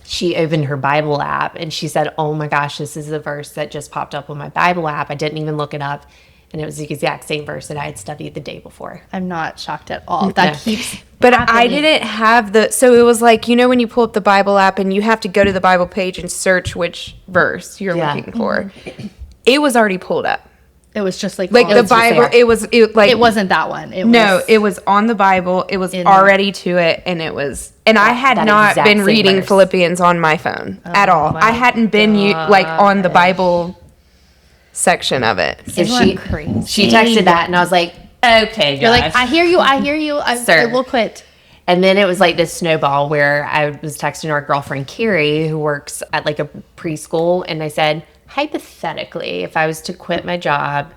B: she opened her Bible app, and she said, oh my gosh, this is the verse that just popped up on my Bible app. I didn't even look it up. And it was the exact same verse that I had studied the day before.
C: I'm not shocked at all. That keeps
A: But
C: happening.
A: I didn't have so it was like, you know, when you pull up the Bible app and you have to go to the Bible page and search which verse you're looking for. It was already pulled up.
C: It was just like
A: Like the Bible, it
C: wasn't that one.
A: It was on the Bible. It was already to it, and it was. And I had
B: that
A: not
B: exact
A: been
B: same
A: reading
B: verse.
A: Philippians on my phone at all. I hadn't been like on the Bible section of it.
B: So
C: Isn't that crazy?
B: she texted that, and I was like, okay,
C: You're like,
B: gosh.
C: I hear you. I will quit.
B: And then it was like this snowball where I was texting our girlfriend, Carrie, who works at like a preschool. And I said, hypothetically, if I was to quit my job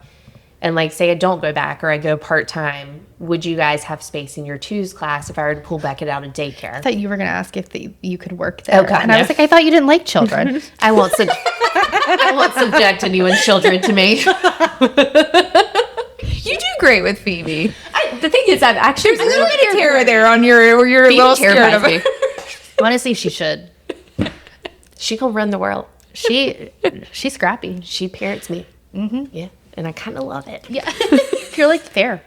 B: and like say I don't go back or I go part-time, would you guys have space in your twos class if I were to pull Beckett out of daycare?
C: I thought you were going to ask if you could work there.
B: Oh, God,
C: and I was like, I thought you didn't like children.
B: I won't subject anyone's children to me.
A: You do great with Phoebe.
B: The thing is, I've actually
A: There's a little bit of terror there on your where you're a little scared of it.
C: Honestly, she should.
B: She can run the world.
C: She's scrappy.
B: She parents me. Yeah, and I kind of love it.
C: Yeah. You're like, fair.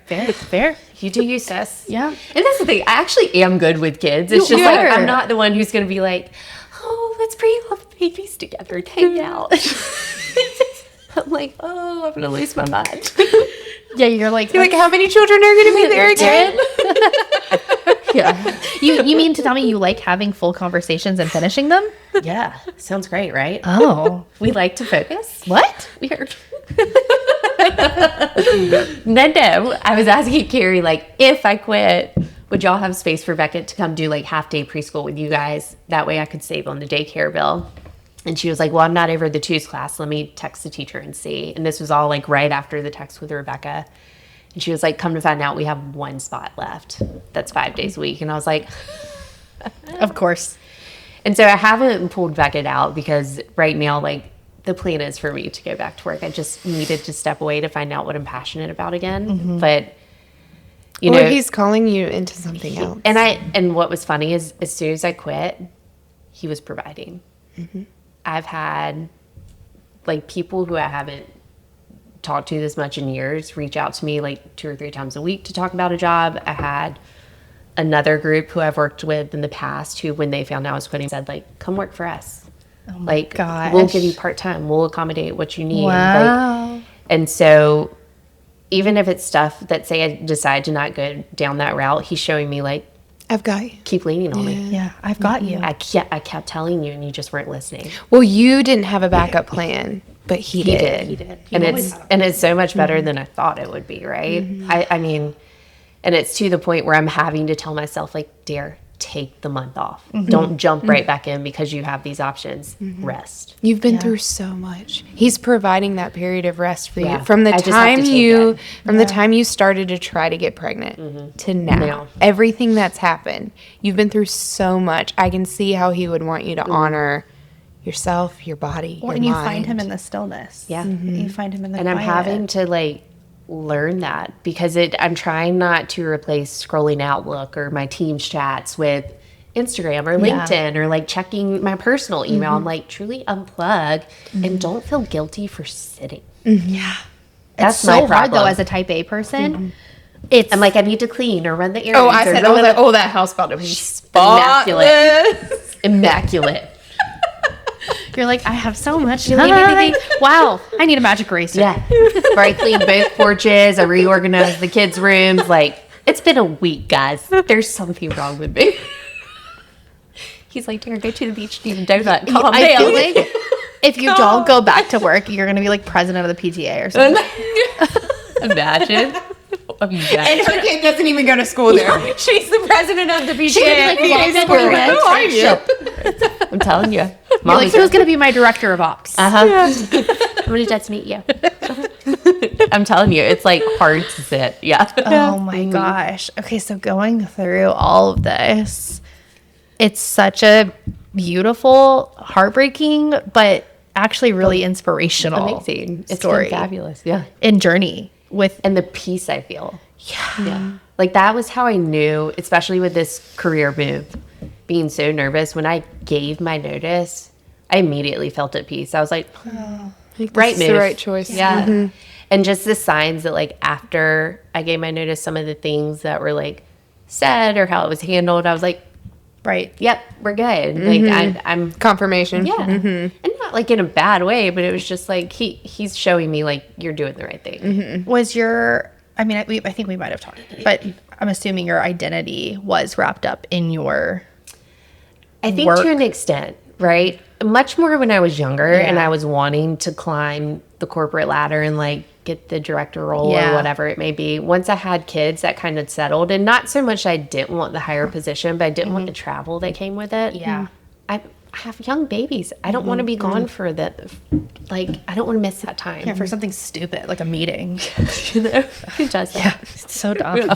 B: You do you, sis.
C: Yeah.
B: And that's the thing. I actually am good with kids. It's just
C: are.
B: like, I'm not the one who's going to be like, oh, let's bring all the babies together and hang out. I'm like, oh, I'm going to lose my mind.
C: Yeah, you're like,
A: How many children are going to be there again?
C: yeah. You mean to tell me you like having full conversations and finishing them?
B: Yeah, sounds great, right?
C: Oh.
B: We like to focus.
C: What?
B: Weird. No, I was asking Carrie, like, if I quit, would y'all have space for Beckett to come do like half day preschool with you guys? That way I could save on the daycare bill. And she was like, well, I'm not over the twos class. Let me text the teacher and see. And this was all like right after the text with Rebecca. And she was like, come to find out we have one spot left. That's 5 days a week. And I was like,
C: Of course.
B: and so I haven't pulled Beckett out because right now, like, the plan is for me to go back to work. I just needed to step away to find out what I'm passionate about again. But, you know,
A: he's calling you into something else.
B: and what was funny is as soon as I quit, he was providing. I've had like people who I haven't talked to this much in years reach out to me like 2 or 3 times a week to talk about a job. I had another group who I've worked with in the past who, when they found out I was quitting, said like, come work for us.
C: Oh my
B: Like,
C: gosh.
B: we'll give you part-time. We'll accommodate what you need.
C: Wow.
B: Like, and so even if it's stuff that say I decide to not go down that route, he's showing me like,
A: I've got you.
B: keep leaning on me.
C: Yeah, I've got you.
B: I kept telling you and you just weren't listening.
A: Well, you didn't have a backup plan, but he did.
B: He did. And it's so much better than I thought it would be, right? I mean, and it's to the point where I'm having to tell myself like, Dare, take the month off. Don't jump right back in because you have these options. Rest.
A: You've been through so much. He's providing that period of rest for
B: Yeah.
A: you from the
B: I just have
A: time
B: to take
A: you
B: it.
A: the time you started to try to get pregnant to now.
B: Now.
A: Everything that's happened. You've been through so much. I can see how he would want you to honor yourself, your body, your
C: And you
A: mind.
C: find him in the stillness.
B: Yeah.
C: You find him in the
B: And I'm
C: quiet.
B: having to like learn that because I'm trying not to replace scrolling Outlook or my Teams chats with Instagram or LinkedIn or like checking my personal email. I'm like, truly unplug and don't feel guilty for sitting.
C: Yeah.
B: That's
C: it's
B: my
C: so hard though
B: problem.
C: as a type A person.
B: I'm like, I need to clean or run the errands.
A: Oh, I said, that house about to be spotless.
B: Immaculate.
C: You're like, I have so much time. Wow, I need a magic eraser.
B: Yeah. Where I cleaned both porches, I reorganized the kids' rooms. Like, it's been a week, guys. There's something wrong with me. He's like, Tara, go to the beach and eat a donut. Calm
C: I
B: down.
C: feel like if you don't go back to work, you're going to be like president of the PTA or something.
B: Imagine.
A: And her kid doesn't even go to school there.
B: She's the president of the PTA.
C: She could be like,
A: Who are you?
B: I'm telling you.
C: You're
B: Mom,
C: like, who's going to be my director of ops?
B: I'm going to just meet you. I'm telling you, it's like hard to sit. Yeah.
C: Oh my gosh. Okay, so going through all of this, it's such a beautiful, heartbreaking, but actually really inspirational
B: Amazing. It's
C: story
B: been fabulous. Yeah.
C: and journey with
B: And the peace I feel. Yeah. Like that was how I knew, especially with this career move, being so nervous. When I gave my notice, I immediately felt at peace. I was like, right move.
A: The right choice.
B: Yeah. And just the signs that like after I gave my notice, some of the things that were like said or how it was handled, I was like,
C: right.
B: yep, we're good. Like I'm
A: Confirmation.
B: yeah. And not like in a bad way, but it was just like he's showing me like you're doing the right thing.
C: Was your, I mean, I think we might have talked, but I'm assuming your identity was wrapped up in your
B: I think
C: work.
B: to an extent, right? Much more when I was younger and
C: Yeah.
B: I was wanting to climb the corporate ladder and like get the director role
C: Yeah.
B: or whatever it may be. Once I had kids, that kind of settled. And not so much I didn't want the higher position, but I didn't want the travel that came with it.
C: Yeah.
B: I have young babies. I don't want to be gone for that. Like, I don't want to miss that time.
C: Yeah, for something stupid like a meeting.
B: You know? Who does that?
C: It's so dumb.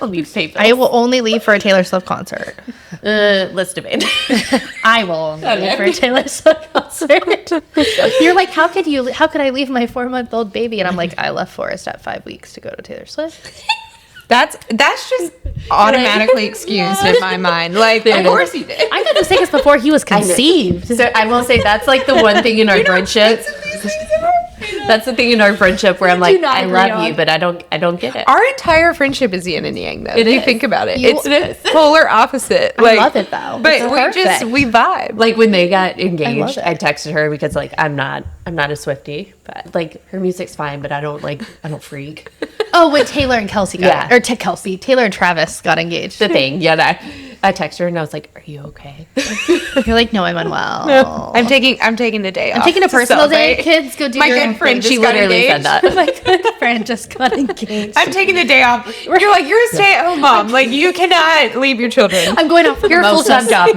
B: I'll need to pay bills.
C: I will only leave for a Taylor Swift concert.
B: Let's debate.
C: I will only leave for a Taylor Swift concert. You're like, how could I leave my 4-month-old baby? And I'm like, I left Forrest at 5 weeks to go to Taylor Swift.
A: That's just automatically excused in my mind. Like, of course he did.
C: I got those tickets before he was conceived.
B: So I will say that's like the one thing in our friendship. That's the thing in our friendship where I'm like,
C: not
B: I
C: agree
B: love
C: on.
B: you, but I don't get it.
A: Our entire friendship is yin and yang, though. If you
B: is.
A: think about it.
C: You-
A: It's polar opposite.
C: I love it, though.
A: But
C: It's perfect.
A: we vibe.
B: Like when they got engaged,
C: it.
B: I texted her because like I'm not a Swiftie, but like her music's fine, but I don't freak.
C: Oh, when Taylor and Kelsey got
B: Yeah.
C: or Taylor and Travis got engaged.
B: The thing, yeah. I texted her and I was like, "Are you okay?"
C: You're like, no, I'm unwell.
A: I'm taking the day off.
C: I'm taking a
A: to
C: personal day.
A: celebrate.
C: Kids, go do
A: My
C: your
A: good friend
B: She
A: just got
B: literally said
A: engaged.
B: that.
C: My good friend just got engaged.
A: I'm taking the day off. You're like, you're a stay-at-home mom. Like, you cannot leave your children.
C: I'm going out for
B: You're a
C: mimosas.
B: full-time job,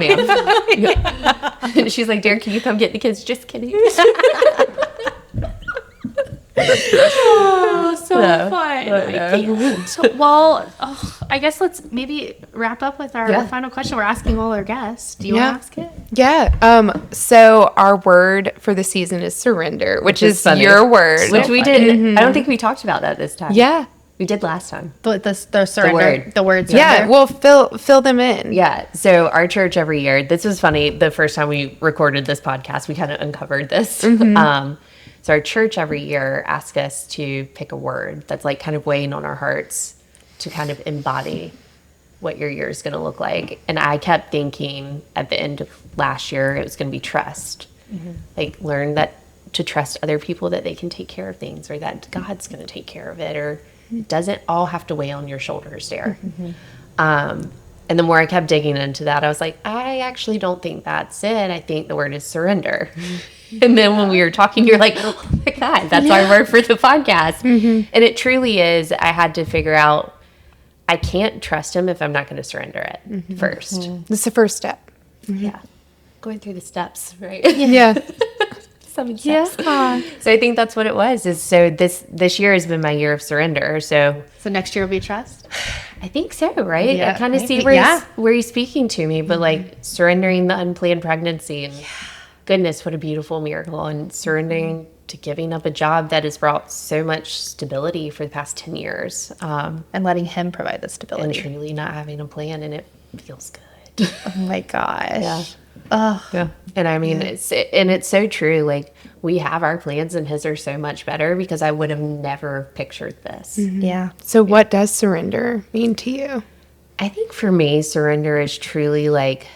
B: ma'am. She's like, Derek, can you come get the kids? Just kidding.
C: Oh, so
B: Yeah.
C: fun. So, well, I guess let's maybe wrap up with our
B: Yeah.
C: final question. We're asking all our guests. Do you
A: Yeah.
C: want to ask it?
A: Yeah. So our word for the season is surrender, which is
B: funny.
A: your word.
B: Which we did. I don't think we talked about that this time.
A: Yeah.
B: We did last time.
C: The surrender.
B: word.
C: The word
A: Yeah.
C: surrender.
A: Well, fill them in.
B: Yeah. So our church every year, this was funny. The first time we recorded this podcast, we kind of uncovered this. So our church every year asks us to pick a word that's like kind of weighing on our hearts to kind of embody what your year is going to look like. And I kept thinking at the end of last year, it was going to be trust. Like learn that to trust other people that they can take care of things or that God's going to take care of it or it doesn't all have to weigh on your shoulders there. And the more I kept digging into that, I was like, I actually don't think that's it. I think the word is surrender. And then when we were talking, you're like, oh my God, that's our word for the podcast. And it truly is. I had to figure out, I can't trust him if I'm not going to surrender it first.
A: That's the first step.
B: Yeah. Going through the steps, right?
A: Yeah.
B: 7 steps. So I think that's what it was. Is so this year has been my year of surrender. So
C: So next year will be trust.
B: I think so, right?
C: Yeah,
B: I kind of see
C: maybe.
B: where
C: Yeah.
B: where he's speaking to me, but like surrendering the unplanned pregnancy and goodness, what a beautiful miracle. And surrendering to giving up a job that has brought so much stability for the past 10 years.
C: And letting him provide the
B: And
C: stability.
B: truly not having a plan, and it feels good.
C: Oh my gosh.
B: Yeah.
C: Oh,
B: Yeah. And I mean, it's so true. Like, we have our plans, and his are so much better, because I would have never pictured this.
C: yeah.
A: So what does surrender mean to you?
B: I think for me, surrender is truly like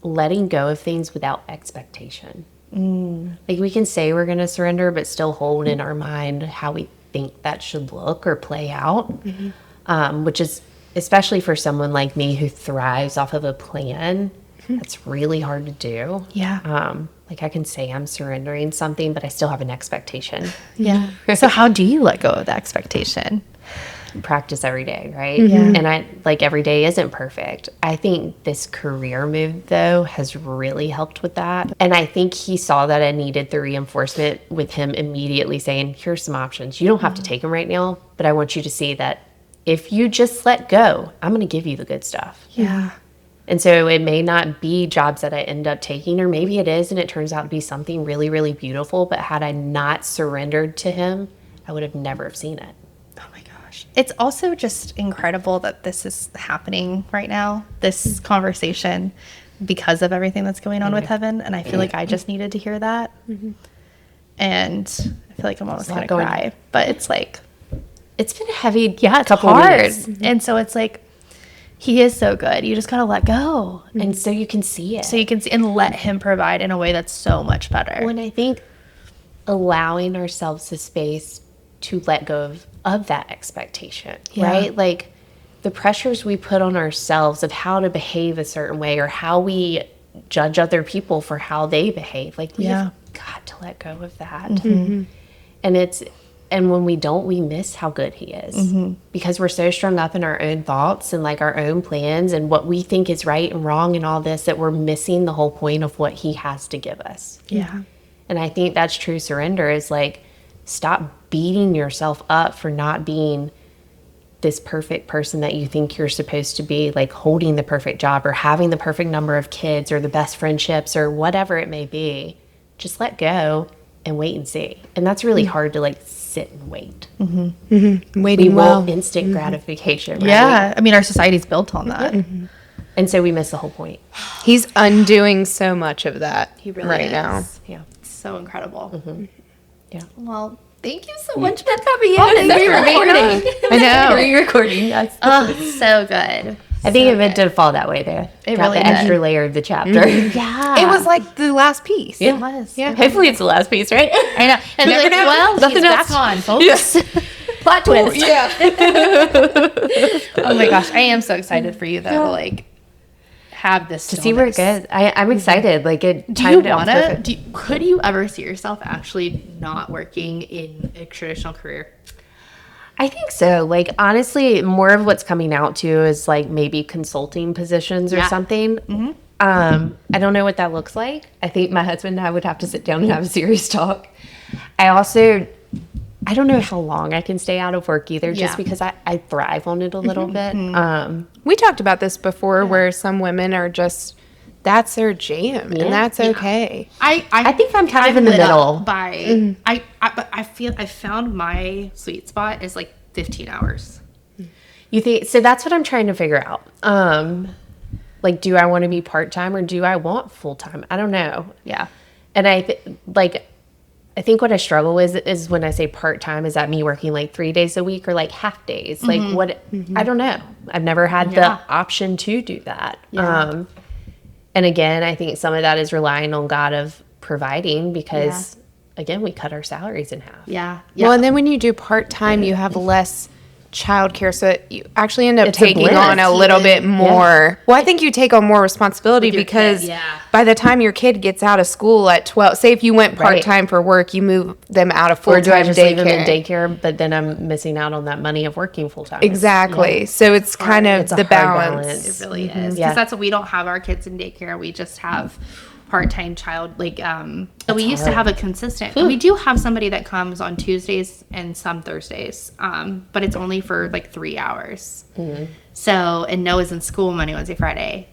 B: letting go of things without expectation. Like, we can say we're going to surrender, but still hold in our mind how we think that should look or play out, which is, especially for someone like me who thrives off of a plan, that's really hard to do.
C: Yeah.
B: Like, I can say I'm surrendering something, but I still have an expectation.
C: Yeah. So how do you let go of the expectation?
B: Practice every day, right?
C: Yeah.
B: And I like, every day isn't perfect. I think this career move, though, has really helped with that. And I think he saw that I needed the reinforcement with him immediately saying, here's some options. You don't have to take them right now, but I want you to see that if you just let go, I'm going to give you the good stuff.
C: Yeah.
B: And so it may not be jobs that I end up taking, or maybe it is, and it turns out to be something really, really beautiful. But had I not surrendered to him, I would have never have seen it.
C: Oh my gosh. It's also just incredible that this is happening right now, this conversation, because of everything that's going on with Heaven. And I feel like I just needed to hear that. And I feel like I'm almost going to
B: going
C: cry. But it's like,
B: It's been a heavy
C: yeah, it's
B: couple
C: hard.
B: weeks.
C: And so it's like, he is so good. You just got to let go.
B: And so you can see it.
C: So you can see and let him provide in a way that's so much better.
B: When I think allowing ourselves the space to let go of that expectation,
C: Yeah.
B: right? Like, the pressures we put on ourselves of how to behave a certain way, or how we judge other people for how they behave. Like, we have got to let go of that. And when we don't, we miss how good he is, because we're so strung up in our own thoughts and like our own plans and what we think is right and wrong and all this, that we're missing the whole point of what he has to give us.
C: Yeah.
B: And I think that's true surrender, is like, stop beating yourself up for not being this perfect person that you think you're supposed to be, like holding the perfect job or having the perfect number of kids or the best friendships or whatever it may be. Just let go and wait and see. And that's really hard to like sit and wait. We
A: Waiting well.
B: want instant gratification, right?
C: Yeah. I mean, our society's built on that.
B: And so we miss the whole point.
A: He's undoing so much of that
C: He really
A: right
C: is.
A: now.
B: Yeah.
C: So incredible.
B: Yeah.
C: Well, thank you so much for coming in and
B: re-recording.
A: I know.
B: Re-recording, yes.
C: Oh, so good.
B: I think it meant to fall that way there.
C: It
B: Got
C: really
B: the
C: did.
B: extra layer of the chapter.
C: Yeah.
A: It was like the last piece.
C: It was.
A: Yeah.
B: Hopefully it's the last piece, right?
C: I know. And
A: Never
C: like,
A: know.
C: well,
B: Nothing
C: he's
B: else.
C: back on, folks.
B: Plot twist.
A: Yeah.
C: Oh my gosh. I am so excited for you, though, to like have this
B: To see where it goes. I'm excited. Like, it
C: Do you
B: timed out
C: want to?
B: perfect.
C: Could you ever see yourself actually not working in a traditional career?
B: I think so. Like, honestly, more of what's coming out too is like maybe consulting positions or
C: Yeah.
B: something. I don't know what that looks like. I think my husband and I would have to sit down and have a serious talk. I don't know how long I can stay out of work either,
C: Yeah.
B: just because I thrive on it a little bit.
A: We talked about this before, where some women are just, that's their jam, and that's okay.
B: I think I'm kind of in the
C: lit up
B: middle.
C: By but I feel I found my sweet spot is like 15 hours.
B: You think so? That's what I'm trying to figure out. Like, do I want to be part-time or do I want full-time? I don't know.
C: Yeah.
B: And I think what I struggle with is when I say part-time, is that me working like 3 days a week or like half days? Like, what? I don't know. I've never had the option to do that.
C: Yeah.
B: And again, I think some of that is relying on God of providing, because again, we cut our salaries in half.
C: Yeah.
A: Well, and then when you do part-time, you have less childcare, so you actually end up
B: It's a
A: taking
B: blend.
A: on a little bit more. Well, I think you take on more responsibility
C: your
A: because
C: kid, yeah.
A: by the time your kid gets out of school at 12, say if you went
B: Right.
A: part-time for work, you move them out of
B: Or
A: full-time
B: do I just leave them in
A: daycare.
B: daycare, but then I'm missing out on that money of working full-time?
A: Exactly. So it's kind of
B: It's a
A: the
B: hard
A: balance.
C: It really is. Because
B: Yeah.
C: that's what we don't have our kids in daycare. We just have part-time child so we used to have a consistent we do have somebody that comes on Tuesdays and some Thursdays, but it's only for like 3 hours. So, and Noah's in school Monday, Wednesday, Friday,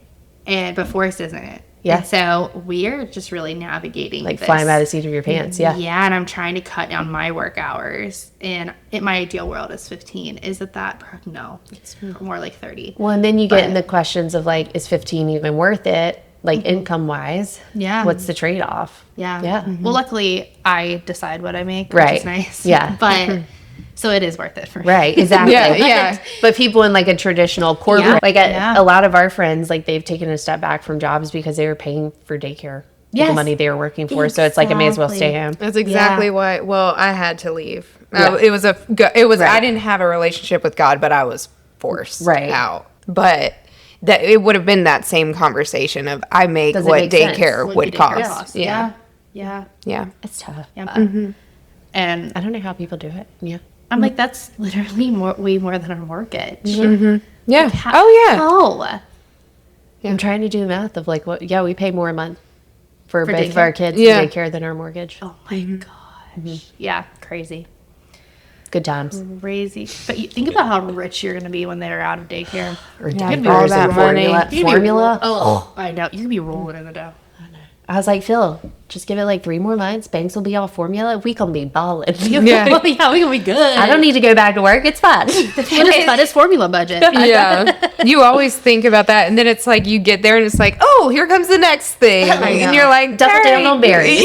C: and but Forrest isn't.
B: Yeah.
C: And so we're just really navigating
B: Like
C: this.
B: flying by the seat of your pants. Yeah.
C: Yeah, and I'm trying to cut down my work hours. And in my ideal world is 15. Is it that? No, it's more like 30.
B: Well, and then you get in the questions of like, is 15 even worth it? Like income wise.
C: Yeah.
B: What's the trade off?
C: Yeah.
B: Yeah.
C: Well, luckily I decide what I make, which
B: Right.
C: is nice.
B: Yeah.
C: But so it is worth it for me.
B: Right, exactly.
A: Yeah.
B: But people in like a traditional corporate,
C: Yeah.
B: like
C: Yeah.
B: a lot of our friends, like they've taken a step back from jobs because they were paying for daycare. With the
C: Yes.
B: money they were working for. So it's like, I may as well stay
C: Exactly.
B: home.
A: That's exactly why. Well, I had to leave.
B: Yeah.
A: It was
B: Right.
A: I didn't have a relationship with God, but I was forced
B: Right.
A: out. But that it would have been that same conversation of I make
B: Does it
A: what
B: make sense?
A: daycare
C: What
A: would
C: you did
A: cost.
C: cost.
A: Yeah.
C: Yeah.
A: Yeah.
B: It's tough.
C: Yeah. And
B: I don't know how people do it. Yeah.
C: I'm like, that's literally way more than our mortgage.
A: Yeah.
C: How-
A: Oh yeah.
C: How?
B: I'm trying to do the math of like, what, yeah, we pay more a month for both of
C: daycare?
B: our kids
A: Yeah.
B: to daycare than our mortgage.
C: Oh my gosh. Yeah, crazy.
B: Good times.
C: Crazy. But you think about how rich you're going to be when they're out of daycare.
B: Or
A: all
B: diapers
A: that
B: and
A: money.
B: formula.
C: Oh, I know. You're going to be rolling in the dough.
B: I was like, Phil, just give it like 3 more months. Banks will be all formula. We can be balling.
A: Yeah.
C: Yeah, we going to be good.
B: I don't need to go back to work. It's fine.
C: We'll just cut his formula budget.
A: Yeah. You always think about that, and then it's like you get there and it's like, oh, here comes the next thing.
C: know.
A: And you're like,
B: Double down
A: "Dang."
B: on berries.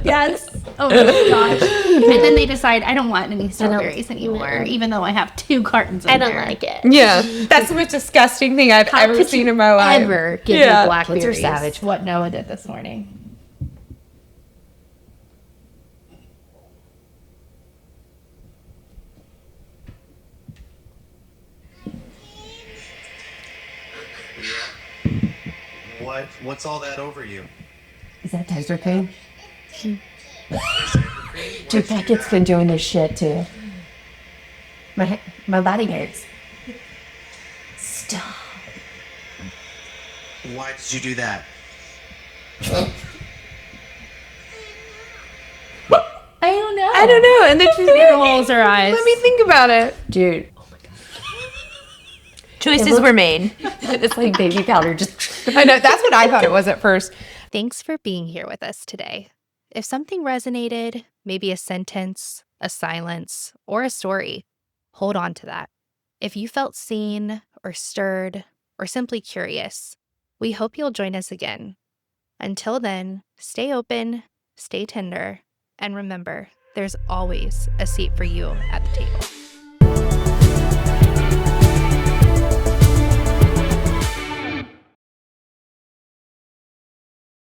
C: Yes. Oh my gosh. And then they decide, I don't want any strawberries anymore, even though I have 2 cartons in
B: I don't
C: there.
B: like it.
A: Yeah. That's the most disgusting thing I've
C: How
A: ever
C: could
A: seen
C: you
A: in my life.
C: ever give
A: Yeah.
C: me blackberries?
B: Kids are savage.
C: What Noah did this morning.
D: What's all that over you?
B: Is that diaper cream? Dude, Beckett's been doing this shit too. My body hurts. Stop.
D: Why did you do that?
C: I don't know.
A: And then she's
C: Rolls her eyes.
A: let me think about it.
B: Dude,
A: Choices were made.
B: it's like baby powder. Just
A: I know. That's what I thought it was at first.
C: Thanks for being here with us today. If something resonated, maybe a sentence, a silence, or a story, hold on to that. If you felt seen or stirred or simply curious, we hope you'll join us again. Until then, stay open, stay tender, and remember, there's always a seat for you at the table.